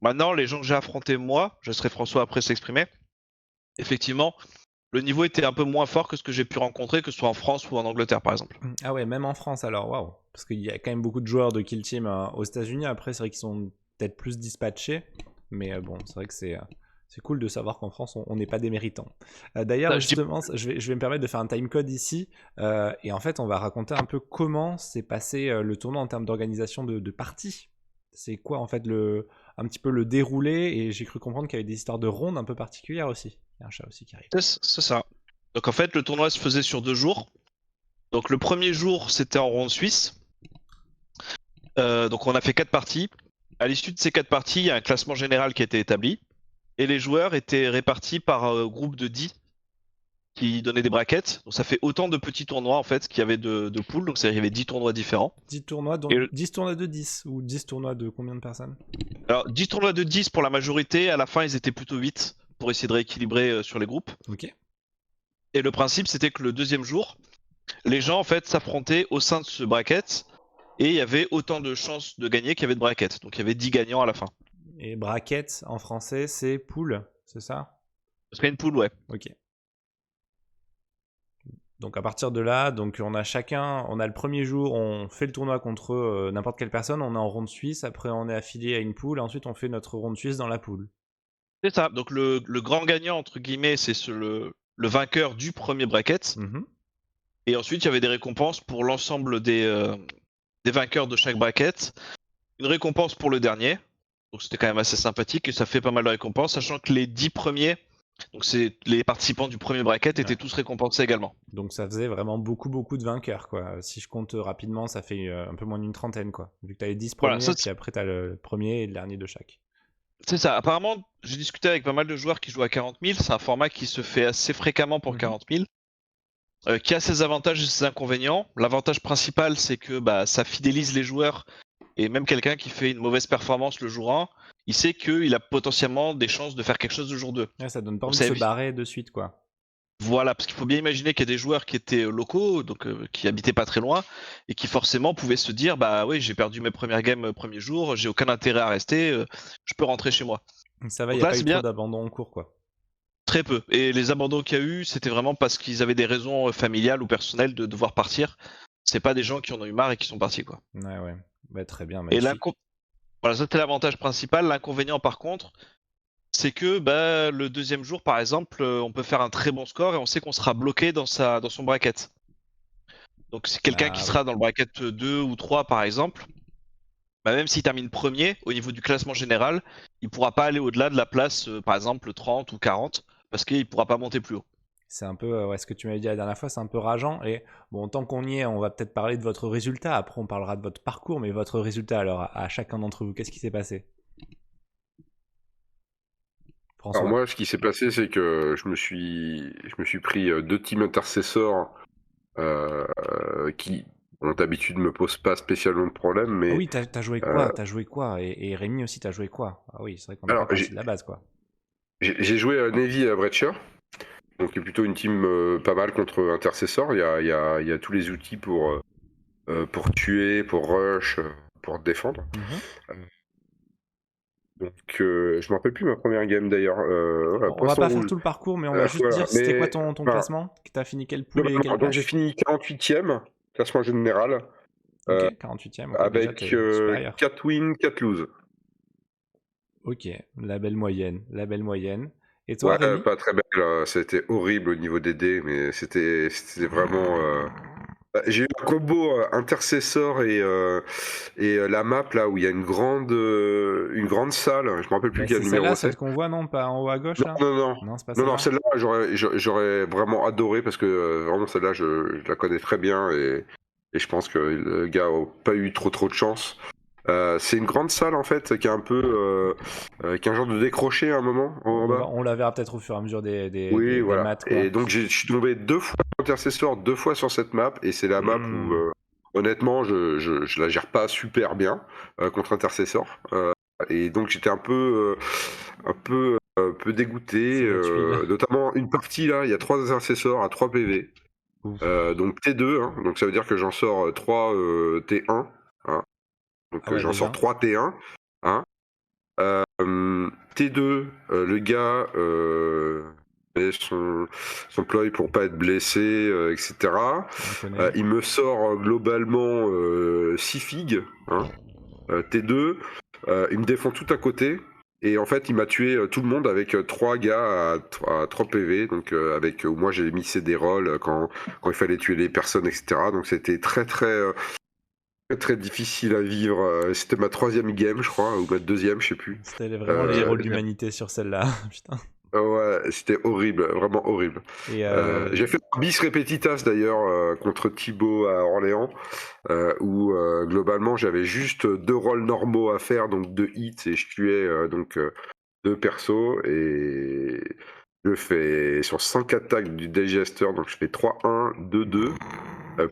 S3: Maintenant, les gens que j'ai affrontés moi, je laisserai François après s'exprimer, effectivement, le niveau était un peu moins fort que ce que j'ai pu rencontrer, que ce soit en France ou en Angleterre par exemple.
S1: Ah ouais, même en France alors, waouh. Parce qu'il y a quand même beaucoup de joueurs de Kill Team aux États-Unis. Après, c'est vrai qu'ils sont peut-être plus dispatchés. Mais bon, c'est vrai que c'est cool de savoir qu'en France, on n'est pas des méritants. D'ailleurs,
S3: Je dis
S1: justement, je vais me permettre de faire un timecode ici. Et en fait, on va raconter un peu comment s'est passé le tournoi en termes d'organisation de parties. C'est quoi en fait un petit peu le déroulé. Et j'ai cru comprendre qu'il y avait des histoires de rondes un peu particulières aussi. Il y a un chat aussi qui arrive.
S3: c'est ça. Donc en fait, le tournoi se faisait sur 2 jours. Donc le premier jour, c'était en ronde suisse. Donc on a fait 4 parties. À l'issue de ces 4 parties, il y a un classement général qui a été établi. Et les joueurs étaient répartis par groupe de 10 qui donnaient des brackets. Donc ça fait autant de petits tournois en fait qu'il y avait de poules. Donc il y avait 10 tournois différents.
S1: 10 tournois,
S3: Et
S1: donc 10 tournois de 10 ou 10 tournois de combien de personnes?
S3: alors 10 tournois de 10 pour la majorité. À la fin, ils étaient plutôt 8 pour essayer de rééquilibrer sur les groupes.
S1: Ok.
S3: Et le principe, c'était que le deuxième jour, les gens en fait s'affrontaient au sein de ce bracket. Et il y avait autant de chances de gagner qu'il y avait de brackets. Donc il y avait 10 gagnants à la fin.
S1: Et bracket en français, c'est poule, c'est ça?
S3: Parce qu'il y a une poule, ouais.
S1: Ok. Donc à partir de là, donc on a le premier jour, on fait le tournoi contre n'importe quelle personne, on est en ronde suisse, après on est affilié à une poule, et ensuite on fait notre ronde suisse dans la poule.
S3: C'est ça. Donc le grand gagnant, entre guillemets, c'est le vainqueur du premier bracket.
S1: Mhm.
S3: Et ensuite, il y avait des récompenses pour l'ensemble des vainqueurs de chaque bracket, une récompense pour le dernier. Donc c'était quand même assez sympathique et ça fait pas mal de récompenses, sachant que les 10 premiers, donc c'est les participants du premier bracket, étaient tous récompensés également.
S1: Donc ça faisait vraiment beaucoup de vainqueurs, quoi. Si je compte rapidement, ça fait un peu moins d'une trentaine, quoi. Vu que tu as les 10 premiers,
S3: Voilà,
S1: puis après tu as le premier et le dernier de chaque.
S3: C'est ça. Apparemment, j'ai discuté avec pas mal de joueurs qui jouent à 40 000. C'est un format qui se fait assez fréquemment pour 40 000. Qui a ses avantages et ses inconvénients. L'avantage principal, c'est que ça fidélise les joueurs. Et même quelqu'un qui fait une mauvaise performance le jour 1, il sait qu'il a potentiellement des chances de faire quelque chose le jour 2.
S1: Ouais, ça donne pas envie de se barrer de suite, quoi.
S3: Voilà, parce qu'il faut bien imaginer qu'il y a des joueurs qui étaient locaux, donc qui habitaient pas très loin, et qui forcément pouvaient se dire bah oui, j'ai perdu mes premières games premier jour, j'ai aucun intérêt à rester, je peux rentrer chez moi.
S1: Ça va, il n'y a pas eu trop d'abandon en cours, quoi.
S3: Très peu. Et les abandons qu'il y a eu, c'était vraiment parce qu'ils avaient des raisons familiales ou personnelles de devoir partir. C'est pas des gens qui en ont eu marre et qui sont partis, quoi.
S1: Ouais. Bah, très bien,
S3: Et
S1: magnifique.
S3: voilà, ça c'était l'avantage principal. L'inconvénient, par contre, c'est que le deuxième jour, par exemple, on peut faire un très bon score et on sait qu'on sera bloqué dans son bracket. Donc c'est quelqu'un qui sera dans le bracket 2 ou 3, par exemple, même s'il termine premier, au niveau du classement général, il pourra pas aller au-delà de la place, par exemple, 30 ou 40, parce qu'il pourra pas monter plus haut.
S1: C'est un peu ce que tu m'avais dit la dernière fois, c'est un peu rageant. Et bon, tant qu'on y est, on va peut-être parler de votre résultat. Après, on parlera de votre parcours, mais votre résultat, alors, à chacun d'entre vous, qu'est-ce qui s'est passé? François.
S2: Alors moi, ce qui s'est passé, c'est que je me suis pris 2 teams intercessors qui, d'habitude, me posent pas spécialement de problème, mais...
S1: Ah oui, t'as joué quoi? T'as joué quoi? Et Rémi aussi, t'as joué quoi? Ah oui, c'est vrai qu'on n'est pas parti de la base, quoi.
S2: J'ai joué à Navy à Breacher, donc c'est plutôt une team pas mal contre intercessors. Il y a tous les outils pour tuer, pour rush, pour défendre. Donc je me rappelle plus ma première game d'ailleurs.
S1: On va pas faire tout le parcours, mais on va juste dire c'était quoi ton classement? T'as fini quel pool et quelle
S2: donc
S1: place?
S2: j'ai fini 48e, classement général.
S1: Ok, 48e, okay,
S2: avec 4 wins, 4 loses.
S1: Ok, la belle moyenne. Et toi,
S2: Ouais,
S1: Rémi?
S2: pas très belle, c'était horrible au niveau des dés, mais c'était vraiment... J'ai eu un combo intercesseur et la map là où il y a une grande salle, je me rappelle plus quel numéro
S1: c'est. Celle qu'on voit, non? Pas en haut à gauche, là?
S2: Non,
S1: c'est pas celle-là.
S2: Non, celle-là, j'aurais vraiment adoré parce que vraiment celle-là, je la connais très bien et je pense que le gars n'a pas eu trop de chance. C'est une grande salle en fait qui est un peu qui a un genre de décroché à un moment en bas.
S1: On la verra peut-être au fur et à mesure des
S2: voilà.
S1: maths, quoi.
S2: Et donc je suis tombé 2 fois intercesseur, 2 fois sur cette map et c'est la map où honnêtement je la gère pas super bien contre intercesseur. Et donc j'étais un peu dégoûté, notamment une partie là, il y a 3 intercesseurs à 3 PV. Donc T2, hein, donc ça veut dire que j'en sors 3 T1. Hein. Donc j'en sors 3 T1. Hein. T2, le gars son ploy pour pas être blessé, etc. Il me sort globalement 6 figues. Hein. T2, il me défend tout à côté. Et en fait, il m'a tué tout le monde avec 3 gars à 3 PV. Donc, où moi j'ai mis des rolls quand il fallait tuer les personnes, etc. Donc, c'était très difficile à vivre. C'était ma 3e game, je crois, ou ma 2e, je sais plus.
S1: C'était vraiment les héros de l'humanité sur celle-là. Putain.
S2: Ouais, c'était horrible, vraiment horrible. J'ai fait un bis repetitas d'ailleurs contre Thibaut à Orléans, où globalement j'avais juste 2 rolls normaux à faire, donc 2 hits, et je tuais 2 persos, et je fais sur 5 attaques du Digester, donc je fais 3-1, 2-2,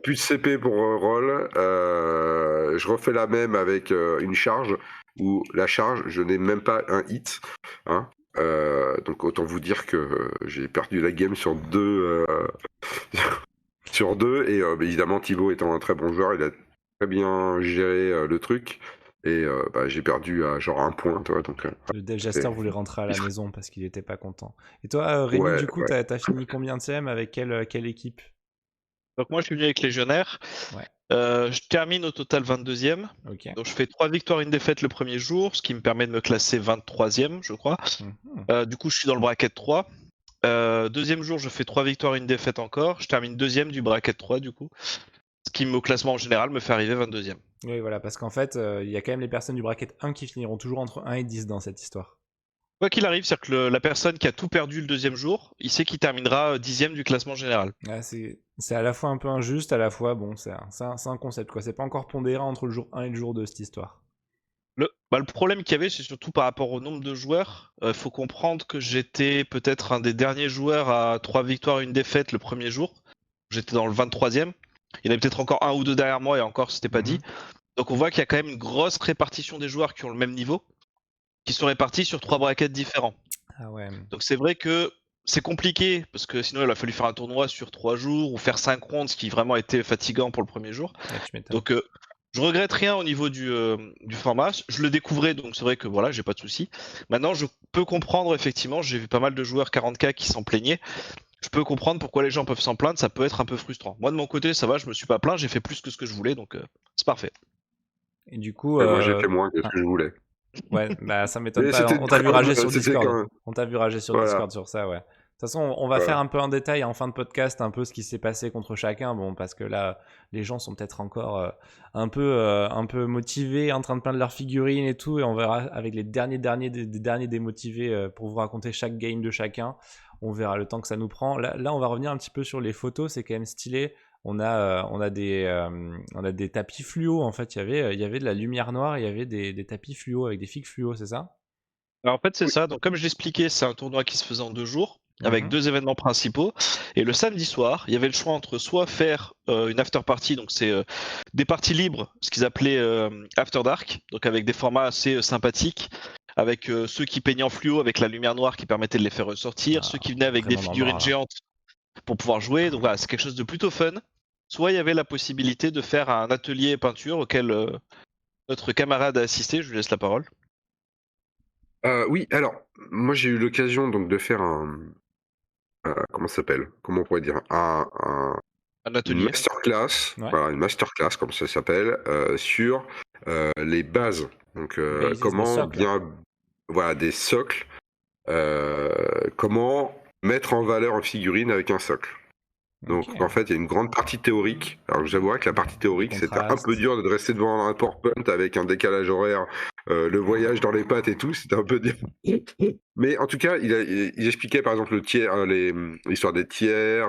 S2: plus de CP pour un roll, je refais la même avec une charge, où la charge, je n'ai même pas un hit, hein. Donc autant vous dire que j'ai perdu la game sur 2 sur 2 et évidemment Thibaut étant un très bon joueur, il a très bien géré le truc et j'ai perdu à genre 1 point, toi, donc
S1: le Devjaster voulait rentrer à la maison parce qu'il était pas content. Et toi, Rémi, du coup, t'as fini combien de CM avec quelle équipe?
S3: Donc moi je suis venu avec Légionnaire. Ouais. Je termine au total 22e. Okay. Donc je fais 3 victoires, 1 défaite le premier jour, ce qui me permet de me classer 23e, je crois. Du coup, je suis dans le bracket 3. Deuxième jour, je fais 3 victoires, 1 défaite encore. Je termine 2e du bracket 3, du coup. Ce qui, au classement en général, me fait arriver 22e.
S1: Oui, voilà, parce qu'en fait, il y a quand même les personnes du bracket 1 qui finiront toujours entre 1 et 10 dans cette histoire.
S3: Quoi qu'il arrive, c'est-à-dire que la personne qui a tout perdu le deuxième jour, il sait qu'il terminera 10e du classement général.
S1: Ouais, c'est à la fois un peu injuste, à la fois, bon, c'est un concept, quoi. C'est pas encore pondéré entre le jour 1 et le jour 2, cette histoire.
S3: Le problème qu'il y avait, c'est surtout par rapport au nombre de joueurs. Faut comprendre que j'étais peut-être un des derniers joueurs à 3 victoires et 1 défaite le premier jour. J'étais dans le 23e. Il y en avait peut-être encore un ou deux derrière moi et encore, c'était pas dit. Donc on voit qu'il y a quand même une grosse répartition des joueurs qui ont le même niveau, qui sont répartis sur 3 brackets différents.
S1: Ah ouais.
S3: Donc c'est vrai que c'est compliqué, parce que sinon il a fallu faire un tournoi sur 3 jours ou faire 5 rondes, ce qui vraiment était fatigant pour le premier jour.
S1: Ouais, tu m'étonnes.
S3: Donc je regrette rien au niveau du format. Je le découvrais, donc c'est vrai que voilà, j'ai pas de souci. Maintenant, je peux comprendre, effectivement, j'ai vu pas mal de joueurs 40K qui s'en plaignaient. Je peux comprendre pourquoi les gens peuvent s'en plaindre, ça peut être un peu frustrant. Moi de mon côté, ça va, je me suis pas plaint, j'ai fait plus que ce que je voulais, donc c'est parfait.
S1: Et du coup,
S2: Moi, j'ai fait moins que ce que je voulais.
S1: ouais, bah ça m'étonne
S2: Mais
S1: pas.
S2: c'était
S1: On t'a vu rager sur
S2: c'était
S1: Discord.
S2: quand même.
S1: On t'a vu rager sur
S2: Voilà.
S1: Discord sur ça, ouais. De toute façon, on va
S2: Voilà.
S1: faire un peu en détail en fin de podcast un peu ce qui s'est passé contre chacun. Bon, parce que là, les gens sont peut-être encore un peu motivés, en train de peindre leurs figurines et tout. Et on verra avec les derniers démotivés pour vous raconter chaque game de chacun. On verra le temps que ça nous prend. Là, on va revenir un petit peu sur les photos. C'est quand même stylé. On a des tapis fluo en fait. Il y avait de la lumière noire, il y avait des tapis fluo avec des figues fluo, c'est ça?
S3: Alors en fait, c'est
S2: Oui.
S3: ça. Donc comme je l'expliquais, c'est un tournoi qui se faisait en 2 jours, avec
S1: Mhm.
S3: 2 événements principaux. Et le samedi soir, il y avait le choix entre soit faire une after party, donc c'est des parties libres, ce qu'ils appelaient after dark, donc avec des formats assez sympathiques, avec ceux qui peignaient en fluo avec la lumière noire qui permettait de les faire ressortir, ceux qui venaient avec des
S1: Vraiment dans le
S3: figurines
S1: noir, là.
S3: géantes pour pouvoir jouer. Donc voilà, c'est quelque chose de plutôt fun. Soit il y avait la possibilité de faire un atelier peinture auquel notre camarade a assisté. Je lui laisse la parole.
S2: Oui, alors, moi j'ai eu l'occasion donc de faire comment ça s'appelle? Comment on pourrait dire?
S3: Un
S2: Une
S3: atelier.
S2: masterclass,
S1: Ouais.
S2: voilà, une masterclass comme ça s'appelle, sur les bases. Donc,
S1: Basis, des
S2: comment
S1: socles.
S2: bien, voilà, des socles. Comment mettre en valeur une figurine avec un socle. Donc
S1: Ok.
S2: en fait, il y a une grande partie théorique. Alors j'avouerais que la partie théorique, c'était un peu
S1: Contraste.
S2: dur de rester devant un PowerPoint avec un décalage horaire, le voyage dans les pattes et tout, c'était un peu dur. Mais en tout cas, il expliquait par exemple le tiers, l'histoire des tiers,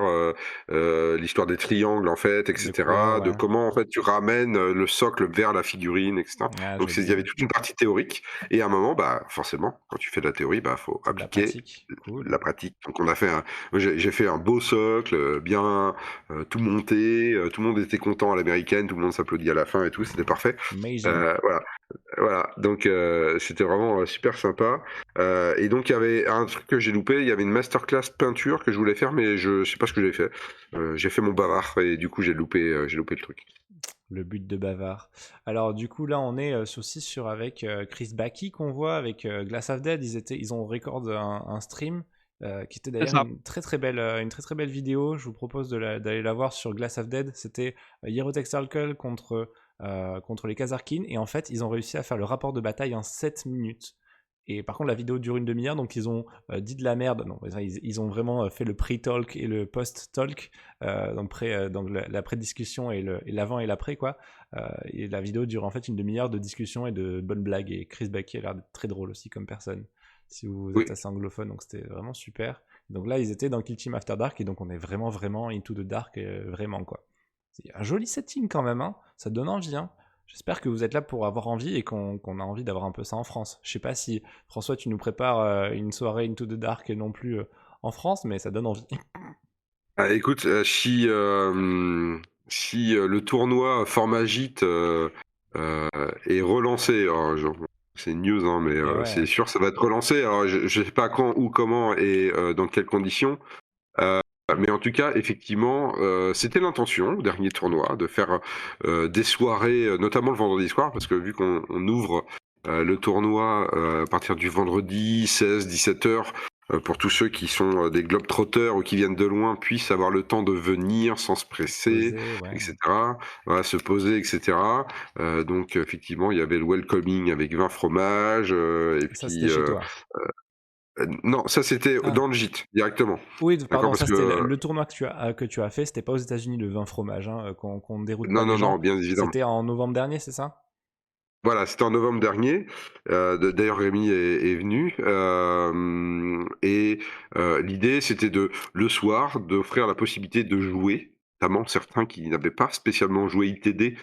S2: l'histoire des triangles en fait, etc.
S1: couleurs,
S2: De
S1: ouais.
S2: comment en fait tu ramènes le socle vers la figurine, etc.
S1: Ah,
S2: Donc il y
S1: joli.
S2: avait toute une partie théorique. Et à un moment, bah forcément, quand tu fais de la théorie, bah faut
S1: Faut de la
S2: appliquer
S1: pratique. Cool.
S2: la pratique. Donc on a fait j'ai fait un beau socle, bien tout monté, tout le monde était content à l'américaine, tout le monde s'applaudit à la fin et tout, c'était parfait.
S1: Amazing.
S2: Voilà. Voilà, donc c'était vraiment super sympa. Et donc il y avait un truc que j'ai loupé, il y avait une masterclass peinture que je voulais faire, mais je sais pas ce que j'ai fait. J'ai fait mon bavard et du coup j'ai loupé le truc.
S1: Le but de bavard. Alors du coup là on est aussi sur avec Chris Baki qu'on voit avec Glass of Dead. Ils ont record un stream qui était
S3: C'est
S1: d'ailleurs
S3: ça.
S1: une très très belle vidéo. Je vous propose d'aller la voir sur Glass of Dead. C'était Hierotech Circle contre les Kazarkin et en fait ils ont réussi à faire le rapport de bataille en 7 minutes. Et par contre, la vidéo dure une demi-heure, donc ils ont dit de la merde. Non, ils ont vraiment fait le pre-talk et le post-talk, donc la pré-discussion et l'avant et l'après, quoi. Et la vidéo dure en fait une demi-heure de discussion et de bonnes blagues. Et Chris Baki a l'air d'être très drôle aussi comme personne, si vous êtes
S2: Oui.
S1: assez anglophone, donc c'était vraiment super. Donc là, ils étaient dans Kill Team After Dark, et donc on est vraiment, vraiment into the dark, vraiment, quoi. C'est un joli setting quand même, hein. Ça donne envie, hein. J'espère que vous êtes là pour avoir envie et qu'on a envie d'avoir un peu ça en France. Je sais pas si, François, tu nous prépares une soirée Into the Dark et non plus en France, mais ça donne envie.
S2: Ah, écoute, si le tournoi Format Gîte est relancé, alors, c'est une news, hein, mais
S1: Et
S2: c'est
S1: ouais,
S2: sûr, ça va être relancé. Alors, je sais pas quand, où, comment et dans quelles conditions. Mais en tout cas, effectivement, c'était l'intention au dernier tournoi de faire des soirées, notamment le vendredi soir, parce que vu qu'on ouvre le tournoi à partir du vendredi 16-17 heures, pour tous ceux qui sont des globetrotters ou qui viennent de loin puissent avoir le temps de venir sans se presser,
S1: posé, ouais.
S2: etc. Voilà, se poser, etc. Donc effectivement, il y avait le welcoming avec 20 fromages, et
S1: Ça, c'était
S2: puis
S1: chez toi.
S2: Non, ça c'était
S1: Ah.
S2: dans le gîte, directement.
S1: Oui,
S2: D'accord,
S1: pardon,
S2: parce
S1: ça c'était
S2: que...
S1: le tournoi que tu as fait, c'était pas aux États-Unis le vin fromage, hein, qu'on ne déroute pas
S2: Non,
S1: les
S2: non, non,
S1: gens.
S2: bien évidemment.
S1: C'était en novembre dernier, c'est ça?
S2: Voilà, c'était en novembre dernier. D'ailleurs, Rémi est venu. L'idée, c'était le soir, d'offrir la possibilité de jouer. Notamment certains qui n'avaient pas spécialement joué ITD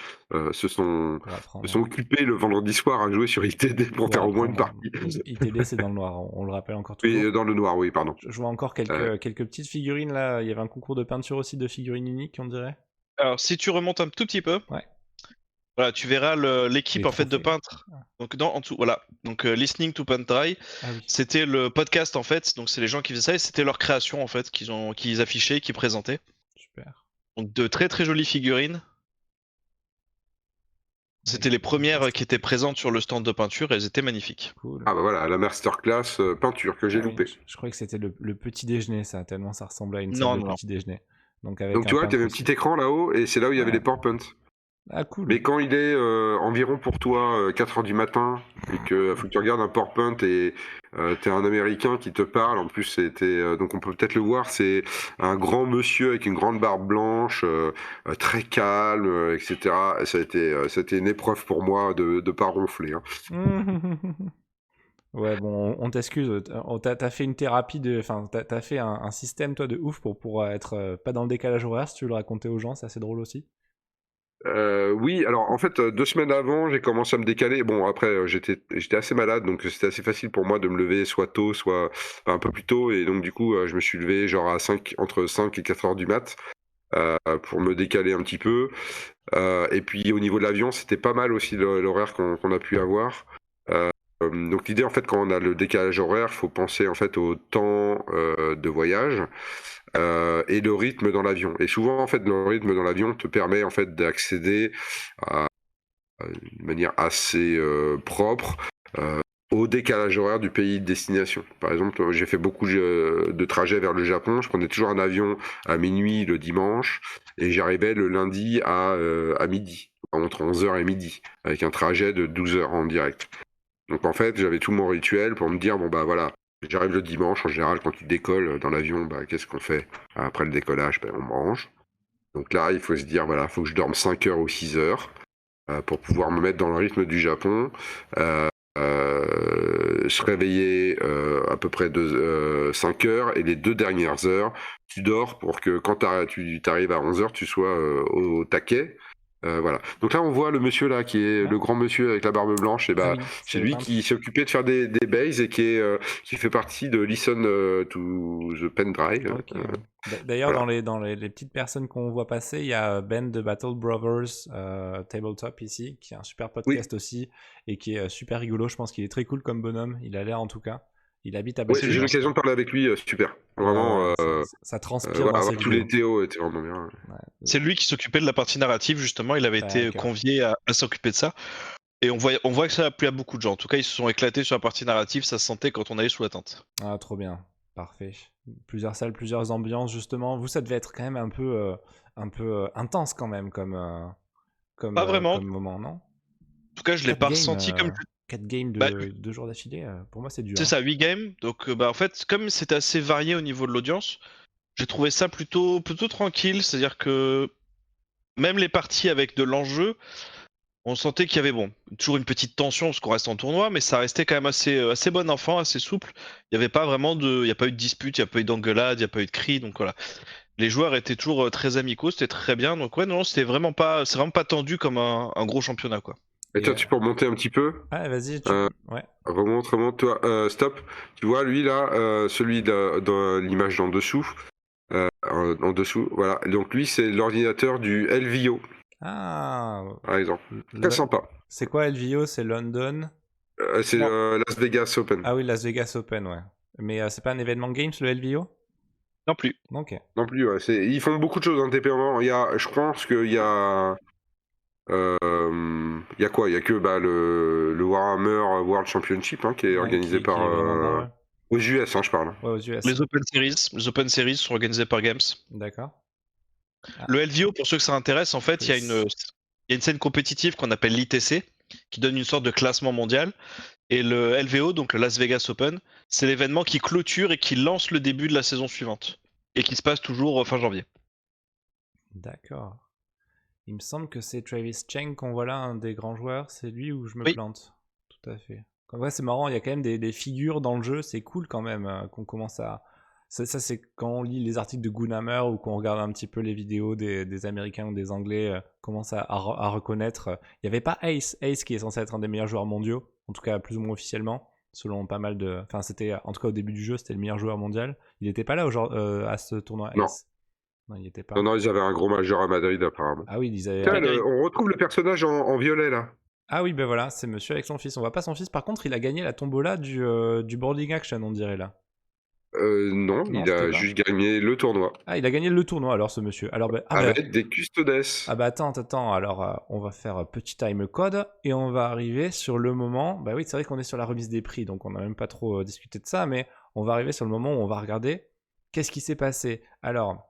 S2: se sont
S1: Pour apprendre,
S2: se sont occupés le vendredi soir à jouer sur ITD pour
S1: pour
S2: faire au moins une
S1: apprendre.
S2: partie.
S1: ITD, c'est dans le noir, on le rappelle encore
S2: Et
S1: toujours.
S2: dans le noir, oui, pardon.
S1: Je vois encore
S2: Euh,
S1: quelques petites figurines là. Il y avait un concours de peinture aussi de figurines uniques, on dirait.
S3: Alors, si tu remontes un tout petit peu,
S1: Ouais.
S3: voilà, tu verras l'équipe
S1: Les
S3: en fait de
S1: trophées.
S3: peintres. Donc en dessous, voilà. Donc Listening to Paint Dry,
S1: Ah oui,
S3: c'était le podcast en fait. Donc c'est les gens qui faisaient ça et c'était leur création en fait qu'ils affichaient, qu'ils présentaient.
S1: super.
S3: Donc de très très jolies figurines. C'était les premières qui étaient présentes sur le stand de peinture et elles étaient magnifiques.
S1: Cool.
S2: Ah bah voilà, la masterclass peinture que j'ai
S1: Ah oui,
S2: loupé.
S1: je croyais que c'était le petit déjeuner, ça, tellement ça ressemblait à une salle
S3: Non,
S1: de
S3: non, non.
S1: petit déjeuner. Donc avec
S2: Donc
S1: un
S2: tu vois, tu
S1: peintre
S2: avais un
S1: aussi.
S2: petit écran là-haut et c'est là où il y avait
S1: Ouais.
S2: les PowerPoint.
S1: Ah cool.
S2: Mais quand il est environ pour toi 4h du matin et que faut que tu regardes un PowerPoint et t'es un Américain qui te parle, en plus c'était donc on peut peut-être le voir, c'est un grand monsieur avec une grande barbe blanche, très calme, etc. Ça a été une épreuve pour moi de pas ronfler. Hein.
S1: Ouais, bon, on t'excuse. T'as fait une thérapie enfin, t'as fait un système toi de ouf pour être pas dans le décalage horaire. Si tu veux le raconter aux gens, c'est assez drôle aussi.
S2: Oui, alors en fait 2 semaines avant j'ai commencé à me décaler. Bon après j'étais assez malade donc c'était assez facile pour moi de me lever soit tôt soit enfin, un peu plus tôt et donc du coup je me suis levé genre à 5 entre 5 et 4 heures du mat. Pour me décaler un petit peu. Et puis au niveau de l'avion, c'était pas mal aussi l'horaire qu'on a pu avoir. Donc l'idée en fait quand on a le décalage horaire, il faut penser en fait au temps de voyage et le rythme dans l'avion. Et souvent en fait le rythme dans l'avion te permet en fait d'accéder d'une manière assez propre au décalage horaire du pays de destination. Par exemple, j'ai fait beaucoup de trajets vers le Japon. Je prenais toujours un avion à minuit le dimanche et j'arrivais le lundi à midi, entre 11h et midi, avec un trajet de 12 heures en direct. Donc en fait, j'avais tout mon rituel pour me dire, bon bah voilà, j'arrive le dimanche, en général quand tu décolles dans l'avion, bah, qu'est-ce qu'on fait après le décollage? Ben, on mange. Donc là, il faut se dire, voilà, il faut que je dorme 5 heures ou 6 heures pour pouvoir me mettre dans le rythme du Japon. Se réveiller à peu près 5 heures et les 2 dernières heures, tu dors pour que quand tu arrives à 11 heures, tu sois au taquet. Voilà. Donc là, on voit le monsieur là, qui est
S1: Ouais.
S2: le grand monsieur avec la barbe blanche. Et
S1: Ah
S2: bah,
S1: oui,
S2: c'est
S1: le
S2: lui
S1: peintre.
S2: qui s'est occupé de faire des bases et qui fait partie de Listen to the Pen Drive.
S1: Ok. D'ailleurs,
S2: Voilà.
S1: dans les petites personnes qu'on voit passer, il y a Ben de Battle Brothers Tabletop ici, qui est un super
S2: Oui,
S1: podcast aussi et qui est super rigolo. Je pense qu'il est très cool comme bonhomme. Il a l'air en tout cas. Il habite à
S2: ouais,
S3: C'est
S2: j'ai eu
S3: lui
S1: Baltimore.
S2: l'occasion de parler avec lui, super.
S1: Ouais,
S2: Vraiment,
S1: ouais, ça transpire
S2: voilà,
S1: dans
S2: avoir
S1: ses
S2: tous les
S1: vidéos.
S2: Théo était vraiment bien.
S1: Ouais.
S3: C'est lui qui s'occupait de la partie narrative justement. Il avait été
S1: D'accord.
S3: convié à s'occuper de ça. Et on voit que ça a plu à beaucoup de gens. En tout cas, ils se sont éclatés sur la partie narrative. Ça se sentait quand on allait sous la tente.
S1: Ah, trop bien. Parfait. Plusieurs salles, plusieurs ambiances, justement. Vous, ça devait être quand même un peu intense quand même
S3: Pas vraiment. En
S1: comme moment, non?
S3: tout cas, je l'ai
S1: 4
S3: pas
S1: games,
S3: ressenti comme.
S1: 4 games
S3: Bah,
S1: de 2 jours d'affilée, pour moi, c'est dur.
S3: c'est
S1: Hein.
S3: ça, 8 games. Donc, bah, en fait, comme c'était assez varié au niveau de l'audience, j'ai trouvé ça plutôt tranquille. C'est-à-dire que même les parties avec de l'enjeu, on sentait qu'il y avait toujours une petite tension parce qu'on reste en tournoi, mais ça restait quand même assez bon enfant, assez souple. Il y avait pas vraiment il y a pas eu de dispute, il y a pas eu d'engueulade, il y a pas eu de cris, donc voilà. Les joueurs étaient toujours très amicaux, c'était très bien. Donc ouais, non, c'est vraiment pas tendu comme un gros championnat quoi.
S2: Et
S1: Et,
S2: toi, tu peux remonter un petit peu?
S1: ouais, vas-y, ouais.
S2: Remonte, toi. Stop. Tu vois, lui là, celui de l'image en dessous. En dessous, voilà. Donc lui, c'est l'ordinateur du LVO,
S1: Ah,
S2: par exemple. Très
S1: le-
S2: sympa.
S1: c'est quoi LVO? C'est London?
S2: C'est
S3: Non,
S2: Las Vegas Open.
S1: Ah oui, Las Vegas Open, ouais. Mais c'est pas un événement games, le LVO?
S3: non plus.
S1: Ok.
S2: Non plus, ouais. Ils font beaucoup de choses en TP en moment. Je pense qu'il y a. Il y a quoi? Il y a que bah, le Warhammer World Championship hein, qui est
S1: Ouais,
S2: organisé par.
S1: qui est vraiment bien, ouais.
S2: Aux US, hein, je parle.
S1: Ouais, aux US.
S3: Les Open Series sont organisés par Games.
S1: D'accord. Ah,
S3: Le LVO, pour ceux que ça intéresse, en fait,
S1: Chris.
S3: il y a une scène compétitive qu'on appelle l'ITC, qui donne une sorte de classement mondial. Et le LVO, donc le Las Vegas Open, c'est l'événement qui clôture et qui lance le début de la saison suivante. Et qui se passe toujours fin janvier.
S1: D'accord. Il me semble que c'est Travis Cheng qu'on voit là, un des grands joueurs. C'est lui ou je me
S3: Oui.
S1: plante? Tout à fait. Comme vrai, c'est marrant, il y a quand même des figures dans le jeu. C'est cool quand même qu'on commence à... Ça, c'est quand on lit les articles de Goonhammer ou qu'on regarde un petit peu les vidéos des Américains ou des Anglais, commence à reconnaître. Il n'y avait pas Ace. Ace qui est censé être un des meilleurs joueurs mondiaux, en tout cas plus ou moins officiellement, selon pas mal de... Enfin, c'était, en tout cas au début du jeu, c'était le meilleur joueur mondial. Il n'était pas là à ce tournoi
S2: Non.
S1: Ace. Non, il n'y était pas.
S2: Non, ils avaient un gros majeur à Madrid, apparemment.
S1: Ah oui, ils avaient...
S2: Tiens, on retrouve le personnage en violet, là.
S1: Ah oui, ben voilà, c'est monsieur avec son fils. On voit pas son fils. Par contre, il a gagné la tombola du boarding action, on dirait là.
S2: Non,
S1: Non,
S2: il a
S1: c'était pas.
S2: juste gagné le tournoi.
S1: Ah, il a gagné le tournoi alors, ce monsieur. Alors,
S2: Avec des custodes.
S1: Ah bah attends. Alors, on va faire petit time code et on va arriver sur le moment. Bah oui, c'est vrai qu'on est sur la remise des prix, donc on n'a même pas trop discuté de ça, mais on va arriver sur le moment où on va regarder qu'est-ce qui s'est passé. Alors,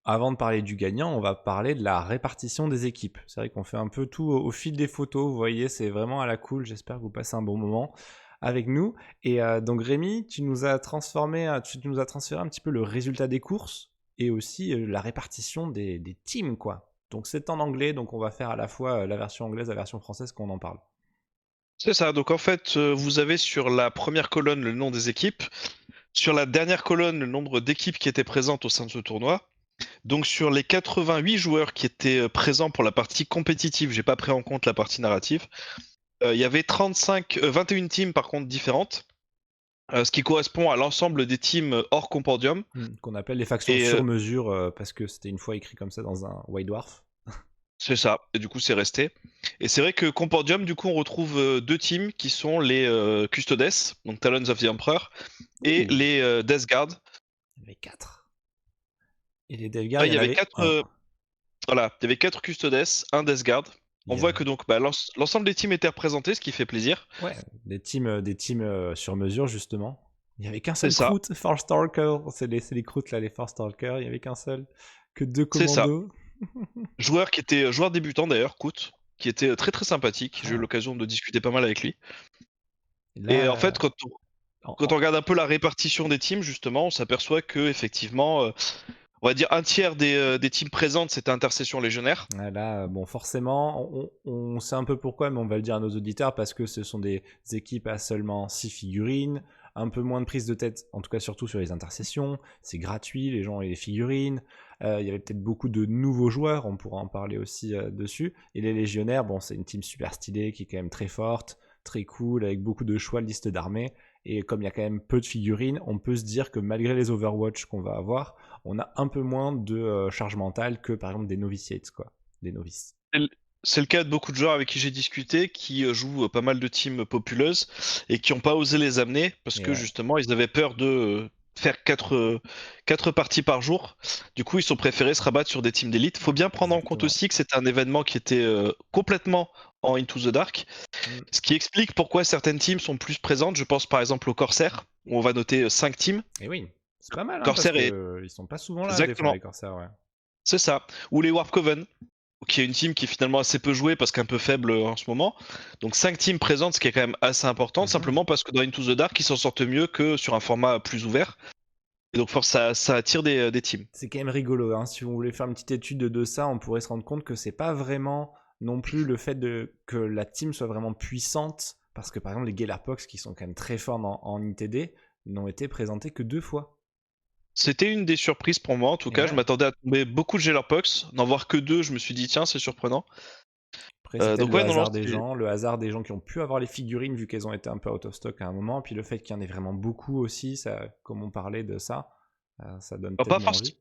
S1: avant de parler du gagnant, on va parler de la répartition des équipes. C'est vrai qu'on fait un peu tout au fil des photos. Vous voyez, c'est vraiment à la cool. J'espère que vous passez un bon moment avec nous. Et donc Rémi, tu nous as transféré un petit peu le résultat des courses et aussi la répartition des teams, quoi. Donc c'est en anglais, donc on va faire à la fois la version anglaise, la version française, qu'on en parle.
S3: C'est ça, donc en fait, vous avez sur la première colonne le nom des équipes, sur la dernière colonne le nombre d'équipes qui étaient présentes au sein de ce tournoi. Donc sur les 88 joueurs qui étaient présents pour la partie compétitive, j'ai pas pris en compte la partie narrative, il y avait 21 teams par contre différentes, ce qui correspond à l'ensemble des teams hors Compendium.
S1: Qu'on appelle les factions
S3: Et,
S1: sur mesure, parce que c'était une fois écrit comme ça dans un White Dwarf.
S3: C'est ça, et du coup c'est resté. Et c'est vrai que Compendium, du coup on retrouve deux teams qui sont les Custodes, donc Talons of the Emperor, et
S1: Ouh.
S3: les Death Guard.
S1: Il y en avait 4. Et les Death Guard,
S3: Ouais, il y
S1: il y en
S3: avait
S1: avait
S3: 4,
S1: un.
S3: voilà, il y avait 4 Custodes, un Death Guard. On voit que donc l'ensemble des teams étaient représentés, ce qui fait plaisir.
S1: Ouais, des teams sur mesure, justement. Il n'y avait qu'un
S3: C'est
S1: seul
S3: ça,
S1: Croûte, Force Stalker. C'est les Croûtes, là, les Force Stalker. Il n'y avait qu'un seul. Que 2
S3: c'est ça.
S1: commandos.
S3: Joueur qui était joueur débutant d'ailleurs, Kout, qui était très très sympathique. J'ai eu l'occasion de discuter pas mal avec lui.
S1: Là,
S3: Et en fait, quand
S1: en-
S3: on regarde un peu la répartition des teams, justement, on s'aperçoit que effectivement, on va dire un tiers des teams présentes, c'était Intercession Légionnaire.
S1: là, bon, forcément, on sait un peu pourquoi, mais on va le dire à nos auditeurs, parce que ce sont des équipes à seulement 6 figurines, un peu moins de prise de tête, en tout cas surtout sur les intercessions, c'est gratuit, les gens et les figurines, il y avait peut-être beaucoup de nouveaux joueurs, on pourra en parler aussi dessus, et les légionnaires, bon, c'est une team super stylée, qui est quand même très forte, très cool, avec beaucoup de choix de liste d'armées, et comme il y a quand même peu de figurines, on peut se dire que malgré les Overwatch qu'on va avoir, on a un peu moins de charge mentale que par exemple des noviciates, quoi, des novices.
S3: C'est le cas de beaucoup de joueurs avec qui j'ai discuté, qui jouent pas mal de teams populeuses et qui n'ont pas osé les amener parce
S1: Et
S3: que
S1: ouais.
S3: justement ils avaient peur de faire 4 parties par jour. Du coup, ils ont préféré se rabattre sur des teams d'élite. Faut bien prendre en compte
S1: Exactement.
S3: aussi que c'était un événement qui était complètement en Into the Dark,
S1: Mm.
S3: ce qui explique pourquoi certaines teams sont plus présentes. Je pense par exemple au Corsair, où on va noter 5 teams.
S1: Et oui, c'est pas mal, hein, parce
S3: Corsair est
S1: que ils sont pas souvent là des fois
S3: exactement,
S1: les corsaires, ouais.
S3: c'est ça. Ou les Warp Coven, qui est une team qui est finalement assez peu jouée parce qu'un peu faible en ce moment. Donc 5 teams présentes, ce qui est quand même assez important, simplement parce que dans Into the Dark, ils s'en sortent mieux que sur un format plus ouvert. Et donc force, ça attire des teams.
S1: C'est quand même rigolo, hein. Si vous voulez faire une petite étude de ça, on pourrait se rendre compte que c'est pas vraiment non plus le fait que la team soit vraiment puissante, parce que par exemple les Galarpox, qui sont quand même très forts en ITD, n'ont été présentés que 2 fois.
S3: C'était une des surprises pour moi, en tout
S1: Et
S3: cas. Je
S1: ouais.
S3: m'attendais à tomber beaucoup de Jailerpox. N'en voir que 2, je me suis dit, tiens, c'est surprenant.
S1: Après, c'est peut-être
S3: Donc
S1: le
S3: ouais, non, non,
S1: hasard des gens, le hasard des gens qui ont pu avoir les figurines vu qu'elles ont été un peu out of stock à un moment, puis le fait qu'il y en ait vraiment beaucoup aussi, ça, comme on parlait de ça, ça donne peut-être
S3: pas,
S1: moins envie.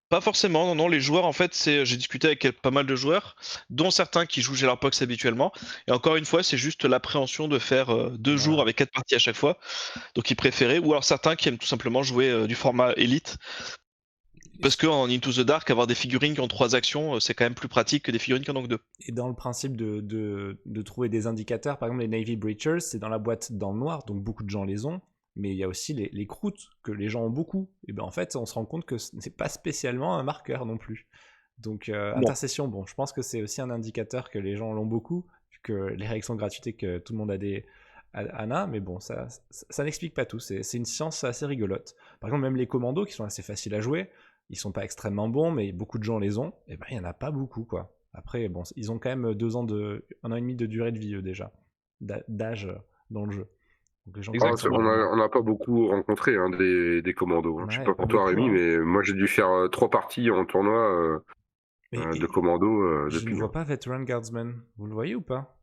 S3: pas forcément, non, non, les joueurs, en fait, j'ai discuté avec pas mal de joueurs, dont certains qui jouent Jailerpox habituellement. Et encore une fois, c'est juste l'appréhension de faire 2 jours
S1: Voilà.
S3: avec 4 parties à chaque fois. Donc ils préféraient, ou alors certains qui aiment tout simplement jouer du format élite. Parce qu'en Into the Dark, avoir des figurines qui ont 3 actions, c'est quand même plus pratique que des figurines qui en ont que 2.
S1: Et dans le principe de trouver des indicateurs, par exemple les Navy Breachers, c'est dans la boîte dans le noir, donc beaucoup de gens les ont, mais il y a aussi les croûtes que les gens ont beaucoup. Et ben en fait, on se rend compte que ce n'est pas spécialement un marqueur non plus. Donc
S3: Non.
S1: intercession, bon, je pense que c'est aussi un indicateur que les gens l'ont beaucoup, vu que les règles sont gratuites et que tout le monde a des ANA, mais bon, ça n'explique pas tout. C'est une science assez rigolote. Par exemple, même les commandos qui sont assez faciles à jouer, ils sont pas extrêmement bons, mais beaucoup de gens les ont, et ben il y en a pas beaucoup, quoi. Après, bon, ils ont quand même 1 an et demi de durée de vie, eux, déjà, d'âge dans le jeu. Donc les gens
S3: Exactement.
S2: On n'a pas beaucoup rencontré des commandos. Je sais
S1: Ouais,
S2: pas
S1: pas
S2: pour toi,
S1: beaucoup,
S2: Rémi,
S1: hein.
S2: mais moi j'ai dû faire 3 parties en tournoi de
S1: Et
S2: commandos
S1: je ne
S2: depuis.
S1: vois pas Veteran Guardsmen. Vous le voyez ou pas?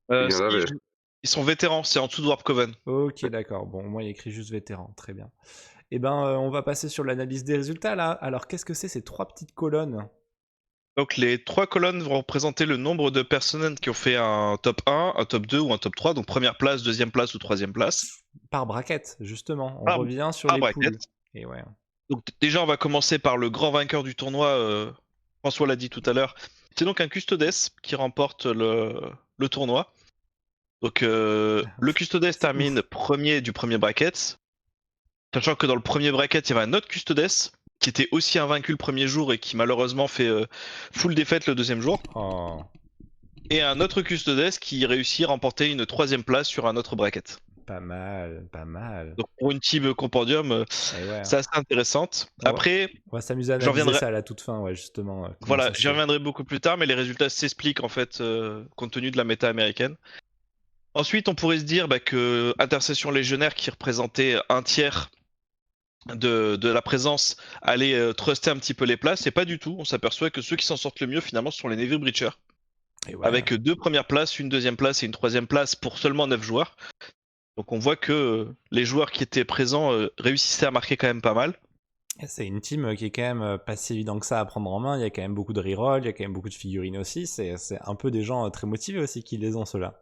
S2: Il y en avait.
S3: Ils sont vétérans, c'est en dessous de Warp Coven.
S1: Ok, d'accord. Bon, moi, il y a écrit juste vétéran. Très bien. Eh ben, on va passer sur l'analyse des résultats, là. Alors, qu'est-ce que c'est ces 3 petites colonnes?
S3: Donc les 3 colonnes vont représenter le nombre de personnes qui ont fait un top 1, un top 2 ou un top 3, donc première place, deuxième place ou troisième place.
S1: Par braquette, justement. On
S3: Par-
S1: revient sur
S3: par
S1: les
S3: bracket.
S1: poules. Et ouais.
S3: Donc déjà on va commencer par le grand vainqueur du tournoi, François l'a dit tout à l'heure. C'est donc un Custodes qui remporte le tournoi. Donc le Custodes termine premier du premier bracket. Sachant que dans le premier bracket, il y avait un autre Custodes qui était aussi invaincu le premier jour et qui malheureusement fait full défaite le deuxième jour.
S1: Oh,
S3: Et un autre Custodes qui réussit à remporter une troisième place sur un autre bracket.
S1: pas mal, pas mal.
S3: Donc pour une team compendium,
S1: Et ouais.
S3: c'est assez intéressante.
S1: On va-
S3: Après,
S1: On va s'amuser à
S3: j'en
S1: analyser
S3: reviendrai.
S1: ça à la toute fin, ouais, justement. Comment
S3: Voilà,
S1: ça
S3: j'y
S1: se-
S3: reviendrai beaucoup plus tard, mais les résultats s'expliquent en fait compte tenu de la méta américaine. Ensuite, on pourrait se dire que Intercession Légionnaire, qui représentait un tiers de la présence, allait truster un petit peu les places, et pas du tout. On s'aperçoit que ceux qui s'en sortent le mieux finalement ce sont les Navy Breachers,
S1: Et ouais.
S3: avec 2 premières places, une deuxième place et une troisième place pour seulement 9 joueurs. Donc on voit que les joueurs qui étaient présents réussissaient à marquer quand même pas mal.
S1: Et c'est une team qui est quand même pas si évident que ça à prendre en main. Il y a quand même beaucoup de reroll, il y a quand même beaucoup de figurines aussi. C'est un peu des gens très motivés aussi qui les ont, ceux-là.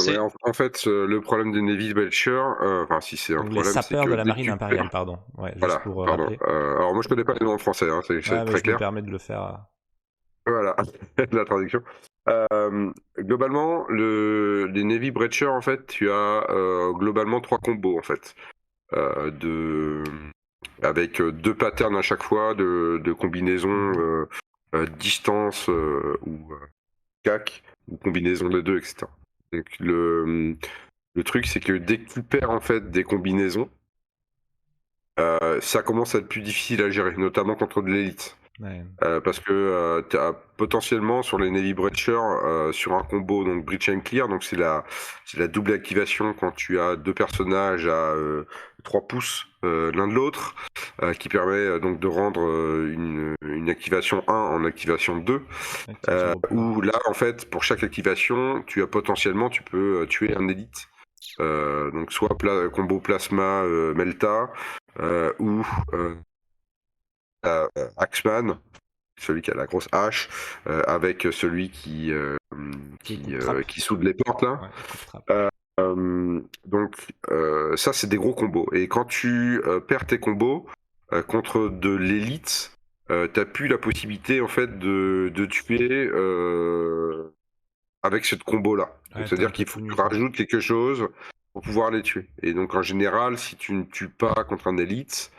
S2: Ouais, en fait, le problème des Navy Belcher, enfin si c'est un
S1: Donc les
S2: problème, c'est
S1: sapeurs
S2: que
S1: de la
S2: dès que
S1: marine
S2: tu
S1: impériale,
S2: perds...
S1: pardon. Ouais, juste
S2: Voilà,
S1: pour
S2: pardon.
S1: rappeler.
S2: Alors moi je connais pas les noms en français, c'est
S1: Ouais, mais
S2: très
S1: je me
S2: clair.
S1: permets de le faire.
S2: Voilà, la traduction. Globalement, les Navy Breacher, en fait, tu as globalement 3 combos, en fait. Avec 2 patterns à chaque fois de combinaison distance ou CAC, ou combinaison des deux, etc. Donc, le truc, c'est que dès que tu perds, en fait, des combinaisons, ça commence à être plus difficile à gérer, notamment contre de l'élite.
S1: Ouais.
S2: Parce que tu as potentiellement sur les Navy Breacher, sur un combo, donc Breach and Clear, donc c'est la double activation quand tu as 2 personnages à 3 pouces l'un de l'autre, qui permet donc de rendre une activation 1 en activation 2, où là en fait pour chaque activation tu peux tuer un élite. Donc soit combo plasma Melta ou Axeman, celui qui a la grosse hache, avec celui qui soude les portes là.
S1: Ouais,
S2: donc ça c'est des gros combos. Et quand tu perds tes combos contre de l'élite, t'as plus la possibilité en fait de tuer avec ce combo là.
S1: Ouais,
S2: c'est-à-dire qu'il faut que tu rajoutes quelque chose pour pouvoir les tuer. Et donc en général, si tu ne tues pas contre un élite,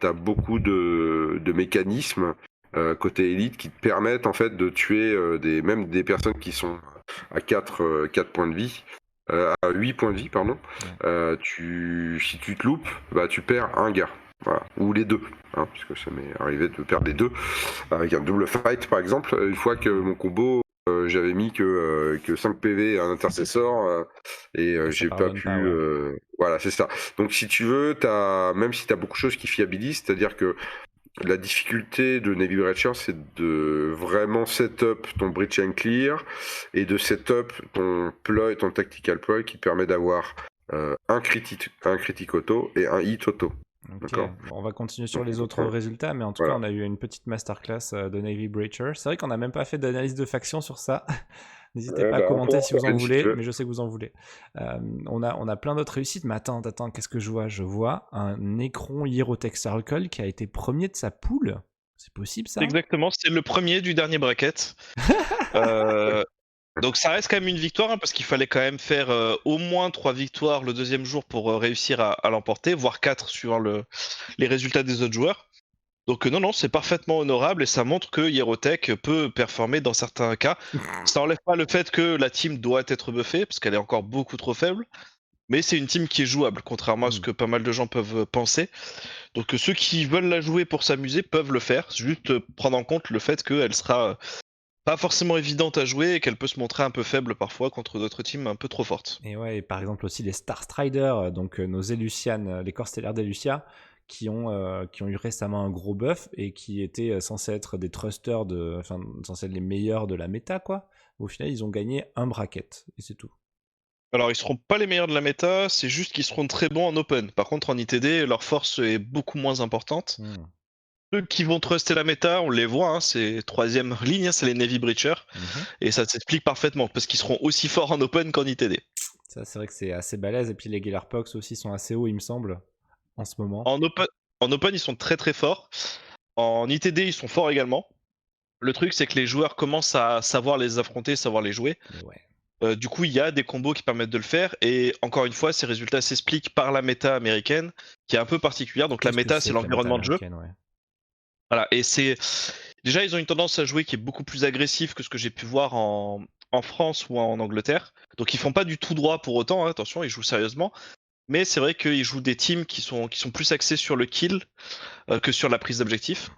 S2: t'as beaucoup de mécanismes côté élite qui te permettent en fait de tuer même des personnes qui sont à 4 points de vie, à 8 points de vie, pardon. Si tu te loupes, tu perds un gars. Voilà. Ou les deux, puisque ça m'est arrivé de perdre les deux avec un double fight par exemple. Une fois que mon combo, j'avais mis que 5 PV à un intercesseur et j'ai pas pu. Voilà, c'est ça. Donc si tu veux, même si tu as beaucoup de choses qui fiabilisent, c'est-à-dire que la difficulté de Navy Breacher, c'est de vraiment setup ton Breach and Clear et de setup ton ploy, ton tactical ploy qui te permet d'avoir un critique auto et un hit auto.
S1: Ok, bon, on va continuer sur les autres résultats, mais en tout cas, on a eu une petite masterclass de Navy Breacher. C'est vrai qu'on n'a même pas fait d'analyse de faction sur ça. N'hésitez pas à commenter si vous en voulez, mais je sais que vous en voulez. On a plein d'autres réussites, mais attends, qu'est-ce que je vois? Je vois un Necron Hierotech Circle qui a été premier de sa poule. C'est possible ça?
S3: Exactement, c'est le premier du dernier bracket. Donc ça reste quand même une victoire, parce qu'il fallait quand même faire au moins 3 victoires le deuxième jour pour réussir à l'emporter, voire 4 suivant les résultats des autres joueurs. Donc non, c'est parfaitement honorable et ça montre que Hierotech peut performer dans certains cas. Ça enlève pas le fait que la team doit être buffée, parce qu'elle est encore beaucoup trop faible, mais c'est une team qui est jouable, contrairement à ce
S1: Mm.
S3: que pas mal de gens peuvent penser. Donc ceux qui veulent la jouer pour s'amuser peuvent le faire, juste prendre en compte le fait qu'elle sera pas forcément évidente à jouer et qu'elle peut se montrer un peu faible parfois contre d'autres teams un peu trop fortes.
S1: Et ouais, et par exemple aussi les Star Striders, donc nos Elusian, les corps stellaires d'Elucia, qui ont eu récemment un gros buff et qui étaient censés être des thrusters, enfin censés être les meilleurs de la méta, quoi. Au final, ils ont gagné un bracket, et c'est tout.
S3: Alors ils seront pas les meilleurs de la méta, c'est juste qu'ils seront très bons en open. Par contre en ITD, leur force est beaucoup moins importante.
S1: Hmm.
S3: Ceux qui vont truster la méta, on les voit, hein, c'est troisième ligne, hein, c'est les Navy Breachers.
S1: Mhm.
S3: Et ça s'explique parfaitement, parce qu'ils seront aussi forts en open qu'en ITD.
S1: Ça, c'est vrai que c'est assez balèze. Et puis les Geller Pox aussi sont assez hauts, il me semble, en ce moment.
S3: En open, ils sont très très forts. En ITD, ils sont forts également. Le truc, c'est que les joueurs commencent à savoir les affronter, savoir les jouer.
S1: Mais ouais.
S3: Du coup, il y a des combos qui permettent de le faire. Et encore une fois, ces résultats s'expliquent par la méta américaine, qui est un peu particulière. Donc la
S1: Qu'est-ce que
S3: méta, c'est
S1: que la méta
S3: l'environnement de jeu.
S1: américaine, ouais.
S3: Voilà, et c'est déjà ils ont une tendance à jouer qui est beaucoup plus agressive que ce que j'ai pu voir en France ou en Angleterre. Donc ils font pas du tout droit pour autant, hein, attention, ils jouent sérieusement. Mais c'est vrai qu'ils jouent des teams qui sont plus axés sur le kill que sur la prise d'objectif.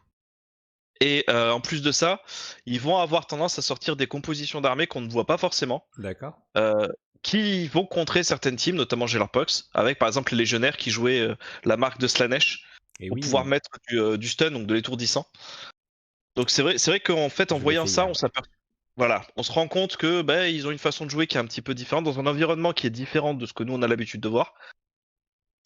S3: Et en plus de ça, ils vont avoir tendance à sortir des compositions d'armées qu'on ne voit pas forcément,
S1: D'accord.
S3: euh, qui vont contrer certaines teams, notamment Gellerpox, avec par exemple les légionnaires qui jouaient la marque de Slanesh
S1: Et
S3: pour
S1: oui,
S3: pouvoir mettre du stun, donc de l'étourdissant. Donc c'est vrai qu'en fait, en
S1: je l'ai
S3: voyant
S1: fait
S3: ça,
S1: hier.
S3: voilà, on se rend compte que ils ont une façon de jouer qui est un petit peu différente, dans un environnement qui est différent de ce que nous on a l'habitude de voir,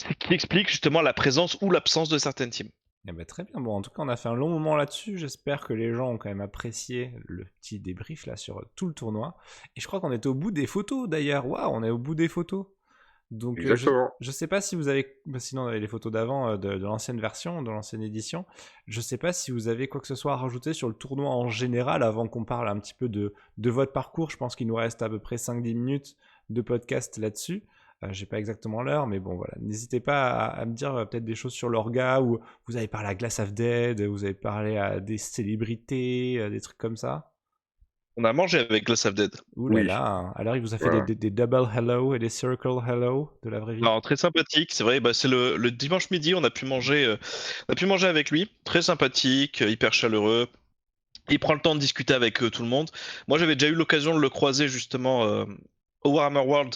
S3: ce qui explique justement la présence ou l'absence de certaines teams.
S1: Eh ben, très bien. Bon, en tout cas, on a fait un long moment là-dessus. J'espère que les gens ont quand même apprécié le petit débrief là sur tout le tournoi. Et je crois qu'on était au bout des photos d'ailleurs. Waouh, on est au bout des photos. Donc,
S2: Exactement.
S1: je sais pas si vous avez. Bah, sinon, on avait les photos d'avant de l'ancienne version, de l'ancienne édition. Je sais pas si vous avez quoi que ce soit à rajouter sur le tournoi en général avant qu'on parle un petit peu de votre parcours. Je pense qu'il nous reste à peu près 5-10 minutes de podcast là-dessus. J'ai pas exactement l'heure, mais bon voilà. N'hésitez pas à me dire peut-être des choses sur l'orga ou vous avez parlé à Glass of Dead, vous avez parlé à des célébrités, des trucs comme ça.
S3: On a mangé avec Glass of Dead.
S1: Ouh là
S2: Oui.
S1: là. Hein. Alors il vous a fait
S2: Voilà.
S1: des double hello et des circle hello de la vraie vie.
S3: Non, très sympathique, c'est vrai, c'est le dimanche midi, on a pu manger avec lui, très sympathique, hyper chaleureux. Il prend le temps de discuter avec tout le monde. Moi, j'avais déjà eu l'occasion de le croiser justement au Warhammer World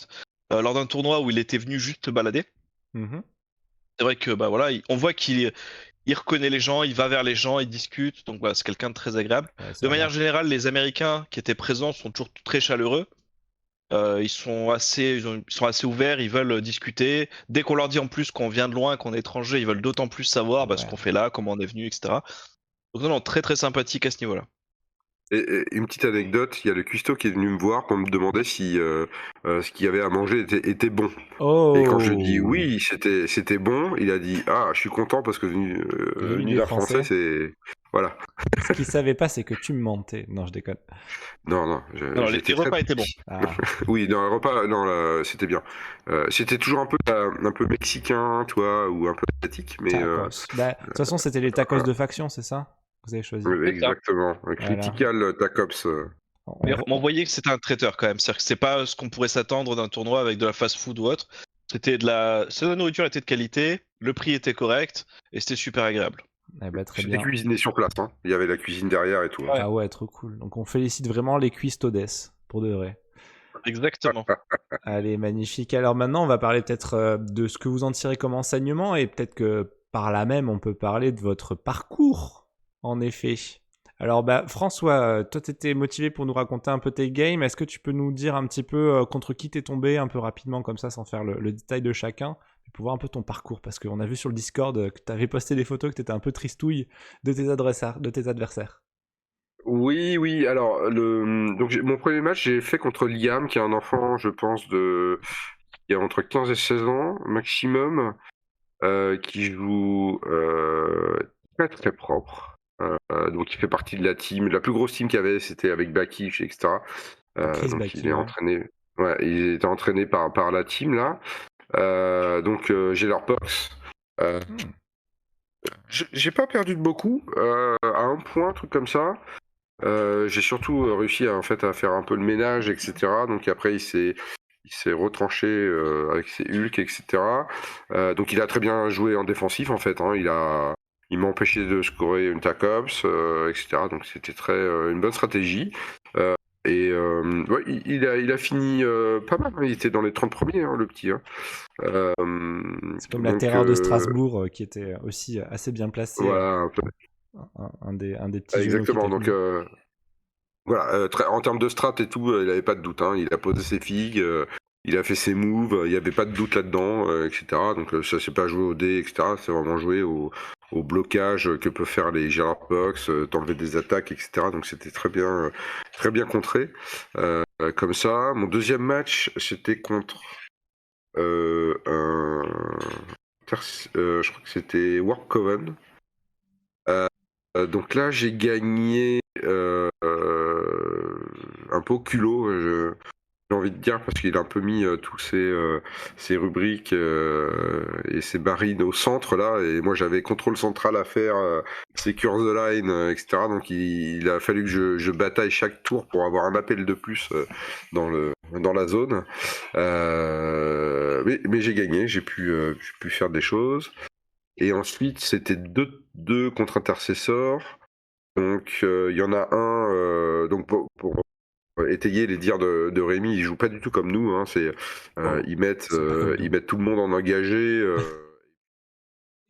S3: lors d'un tournoi où il était venu juste se balader.
S1: Mhm.
S3: C'est vrai que voilà, on voit qu'il reconnaît les gens, il va vers les gens, il discute. Donc voilà, c'est quelqu'un de très agréable.
S1: Ouais, ça
S3: De
S1: a
S3: manière
S1: l'air.
S3: générale, les Américains qui étaient présents sont toujours très chaleureux. Ils sont assez ouverts, ils veulent discuter. Dès qu'on leur dit en plus qu'on vient de loin, qu'on est étranger, ils veulent d'autant plus savoir ce
S1: Ouais.
S3: qu'on fait là, comment on est venu, etc. Donc non, très très sympathique à ce niveau-là.
S2: Et une petite anecdote, il y a le cuistot qui est venu me voir pour me demander si ce qu'il y avait à manger était bon. Et quand je dis
S1: Oh.
S2: oui, c'était bon, il a dit ah, je suis content parce que
S1: Et lui, il est
S2: l'univers français,
S1: français.
S2: c'est voilà.
S1: Ce qu'il savait pas, c'est que tu me mentais. Non, je déconne.
S2: Non, non,
S3: Non, les
S2: j'étais très
S3: repas étaient bons.
S2: pris.
S1: Ah.
S2: Oui, dans le repas, non, là, c'était bien. C'était toujours un peu mexicain, toi, ou un peu asiatique, mais
S1: Tacos. Bah, de toute façon, c'était les tacos de faction, c'est ça que vous avez choisi.
S3: C'est ça.
S2: exactement.
S1: Voilà.
S2: Critical Tacops.
S3: Mais
S1: On-
S3: on voyait que c'était un traiteur quand même. C'est-à-dire que c'est pas ce qu'on pourrait s'attendre d'un tournoi avec de la fast-food ou autre. La nourriture était de qualité, le prix était correct et c'était super agréable.
S1: Eh bah, très
S2: C'était
S1: bien.
S2: cuisiné sur place, hein. Il y avait la cuisine derrière et tout. Hein.
S3: Ouais.
S1: Ah ouais, trop cool. Donc on félicite vraiment les cuistodes, pour de vrai.
S3: Exactement.
S1: Allez, magnifique. Alors maintenant, on va parler peut-être de ce que vous en tirez comme enseignement et peut-être que par là même, on peut parler de votre parcours, en effet. Alors bah, François, toi, tu étais motivé pour nous raconter un peu tes games. Est-ce que tu peux nous dire un petit peu contre qui t'es tombé, un peu rapidement comme ça, sans faire le détail de chacun, pour voir un peu ton parcours? Parce qu'on a vu sur le Discord que tu avais posté des photos, que tu étais un peu tristouille de tes adversaires.
S2: Oui, oui. Alors, mon premier match, j'ai fait contre Liam, qui est un enfant, je pense, qui a entre 15 et 16 ans maximum, qui joue très très propre. Donc, il fait partie de la team. La plus grosse team qu'il y avait, c'était avec Baki, etc.
S1: Chris
S2: Donc, il
S1: Baki,
S2: est
S1: ouais.
S2: entraîné. Ouais, il était entraîné par la team là. Donc, j'ai leur box.
S1: Hmm.
S2: J'ai pas perdu de beaucoup, à un point, un truc comme ça. J'ai surtout réussi à faire un peu le ménage, etc. Donc après, il s'est retranché avec ses Hulk, etc. Donc il a très bien joué en défensif, en fait. Hein. Il m'a empêché de scorer une TACOPS, etc. Donc c'était une bonne stratégie. Ouais, il a fini pas mal. Hein. Il était dans les 30 premiers, hein, le petit. Hein.
S1: C'est comme la terreur de Strasbourg qui était aussi assez bien placé.
S2: Voilà, un peu.
S1: Un des petits genoux qui
S2: Exactement.
S1: était
S2: Donc
S1: venu.
S2: voilà, en termes de strat et tout, il avait pas de doute. Hein. Il a posé ses figues, il a fait ses moves, il n'y avait pas de doute là-dedans, etc. Donc ça c'est pas joué au dé, etc. C'est vraiment joué au blocage que peuvent faire les Gerard Box, t'enlever des attaques, etc. Donc c'était très bien contré. Comme ça, mon deuxième match, c'était contre je crois que c'était Warp Coven. Donc là, j'ai gagné un peu au culot, j'ai envie de dire, parce qu'il a un peu mis tous ses rubriques et ses barines au centre, là, et moi j'avais contrôle central à faire, secure the line, etc. Donc il a fallu que je bataille chaque tour pour avoir un appel de plus dans la zone. Mais j'ai gagné, j'ai pu faire des choses. Et ensuite, c'était deux contre intercesseurs. Donc, il y en a un. Donc, pour étayer les dires de Rémi, il joue pas du tout comme nous. Hein, ils mettent tout le monde en engagé.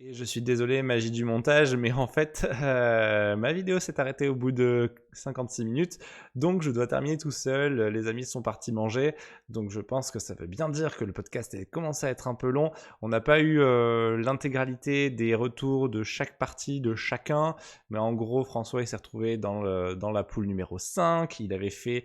S1: Et je suis désolé, magie du montage, mais en fait, ma vidéo s'est arrêtée au bout de 56 minutes, donc je dois terminer tout seul. Les amis sont partis manger, donc je pense que ça veut bien dire que le podcast a commencé à être un peu long. On n'a pas eu l'intégralité des retours de chaque partie de chacun, mais en gros, François il s'est retrouvé dans la poule numéro 5. Il avait fait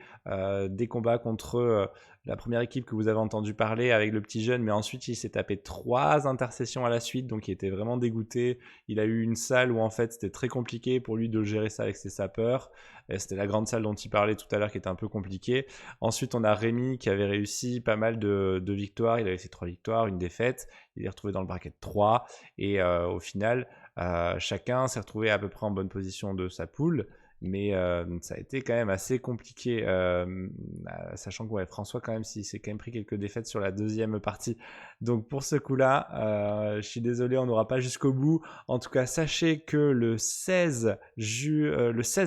S1: des combats contre la première équipe que vous avez entendu parler avec le petit jeune, mais ensuite il s'est tapé 3 intercessions à la suite, donc il était vraiment dégoûté. Il a eu une salle où en fait c'était très compliqué pour lui de gérer ça avec ses sapeurs. Et c'était la grande salle dont il parlait tout à l'heure qui était un peu compliquée. Ensuite on a Rémi qui avait réussi pas mal de victoires, il avait fait 3 victoires, une défaite, il est retrouvé dans le bracket 3, et au final chacun s'est retrouvé à peu près en bonne position de sa poule. Mais ça a été quand même assez compliqué, sachant que ouais, François quand même s'est quand même pris quelques défaites sur la deuxième partie. Donc pour ce coup-là, je suis désolé, on n'aura pas jusqu'au bout. En tout cas, sachez que le 16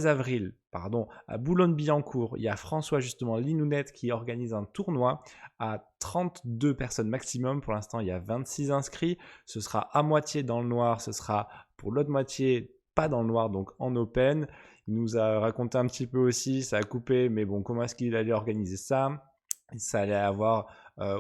S1: avril, pardon, à Boulogne-Billancourt, il y a François justement Linounette qui organise un tournoi à 32 personnes maximum. Pour l'instant, il y a 26 inscrits. Ce sera à moitié dans le noir, ce sera pour l'autre moitié pas dans le noir, donc en open. Il nous a raconté un petit peu aussi, ça a coupé, mais bon, comment est-ce qu'il allait organiser ça? Ça allait avoir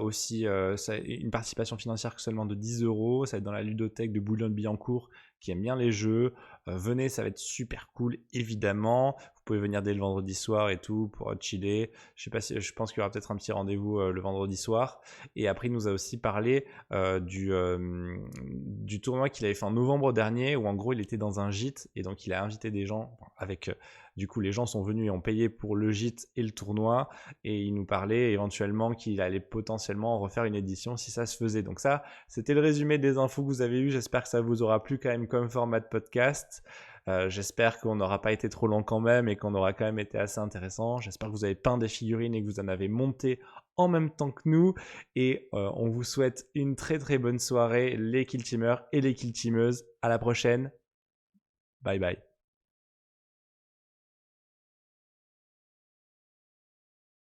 S1: aussi une participation financière que seulement de 10 €. Ça va être dans la ludothèque de Boulogne-Billancourt qui aime bien les jeux. Venez, ça va être super cool, évidemment. Vous pouvez venir dès le vendredi soir et tout pour chiller. Je pense qu'il y aura peut-être un petit rendez-vous le vendredi soir. Et après, il nous a aussi parlé du tournoi qu'il avait fait en novembre dernier, où en gros, il était dans un gîte et donc il a invité des gens avec. Du coup, les gens sont venus et ont payé pour le gîte et le tournoi. Et il nous parlait éventuellement qu'il allait potentiellement refaire une édition si ça se faisait. Donc ça, c'était le résumé des infos que vous avez eues. J'espère que ça vous aura plu quand même comme format de podcast. J'espère qu'on n'aura pas été trop long quand même et qu'on aura quand même été assez intéressant. J'espère que vous avez peint des figurines et que vous en avez monté en même temps que nous. Et on vous souhaite une très très bonne soirée, les Kill Teamers et les Kill Teameuses. À la prochaine. Bye bye.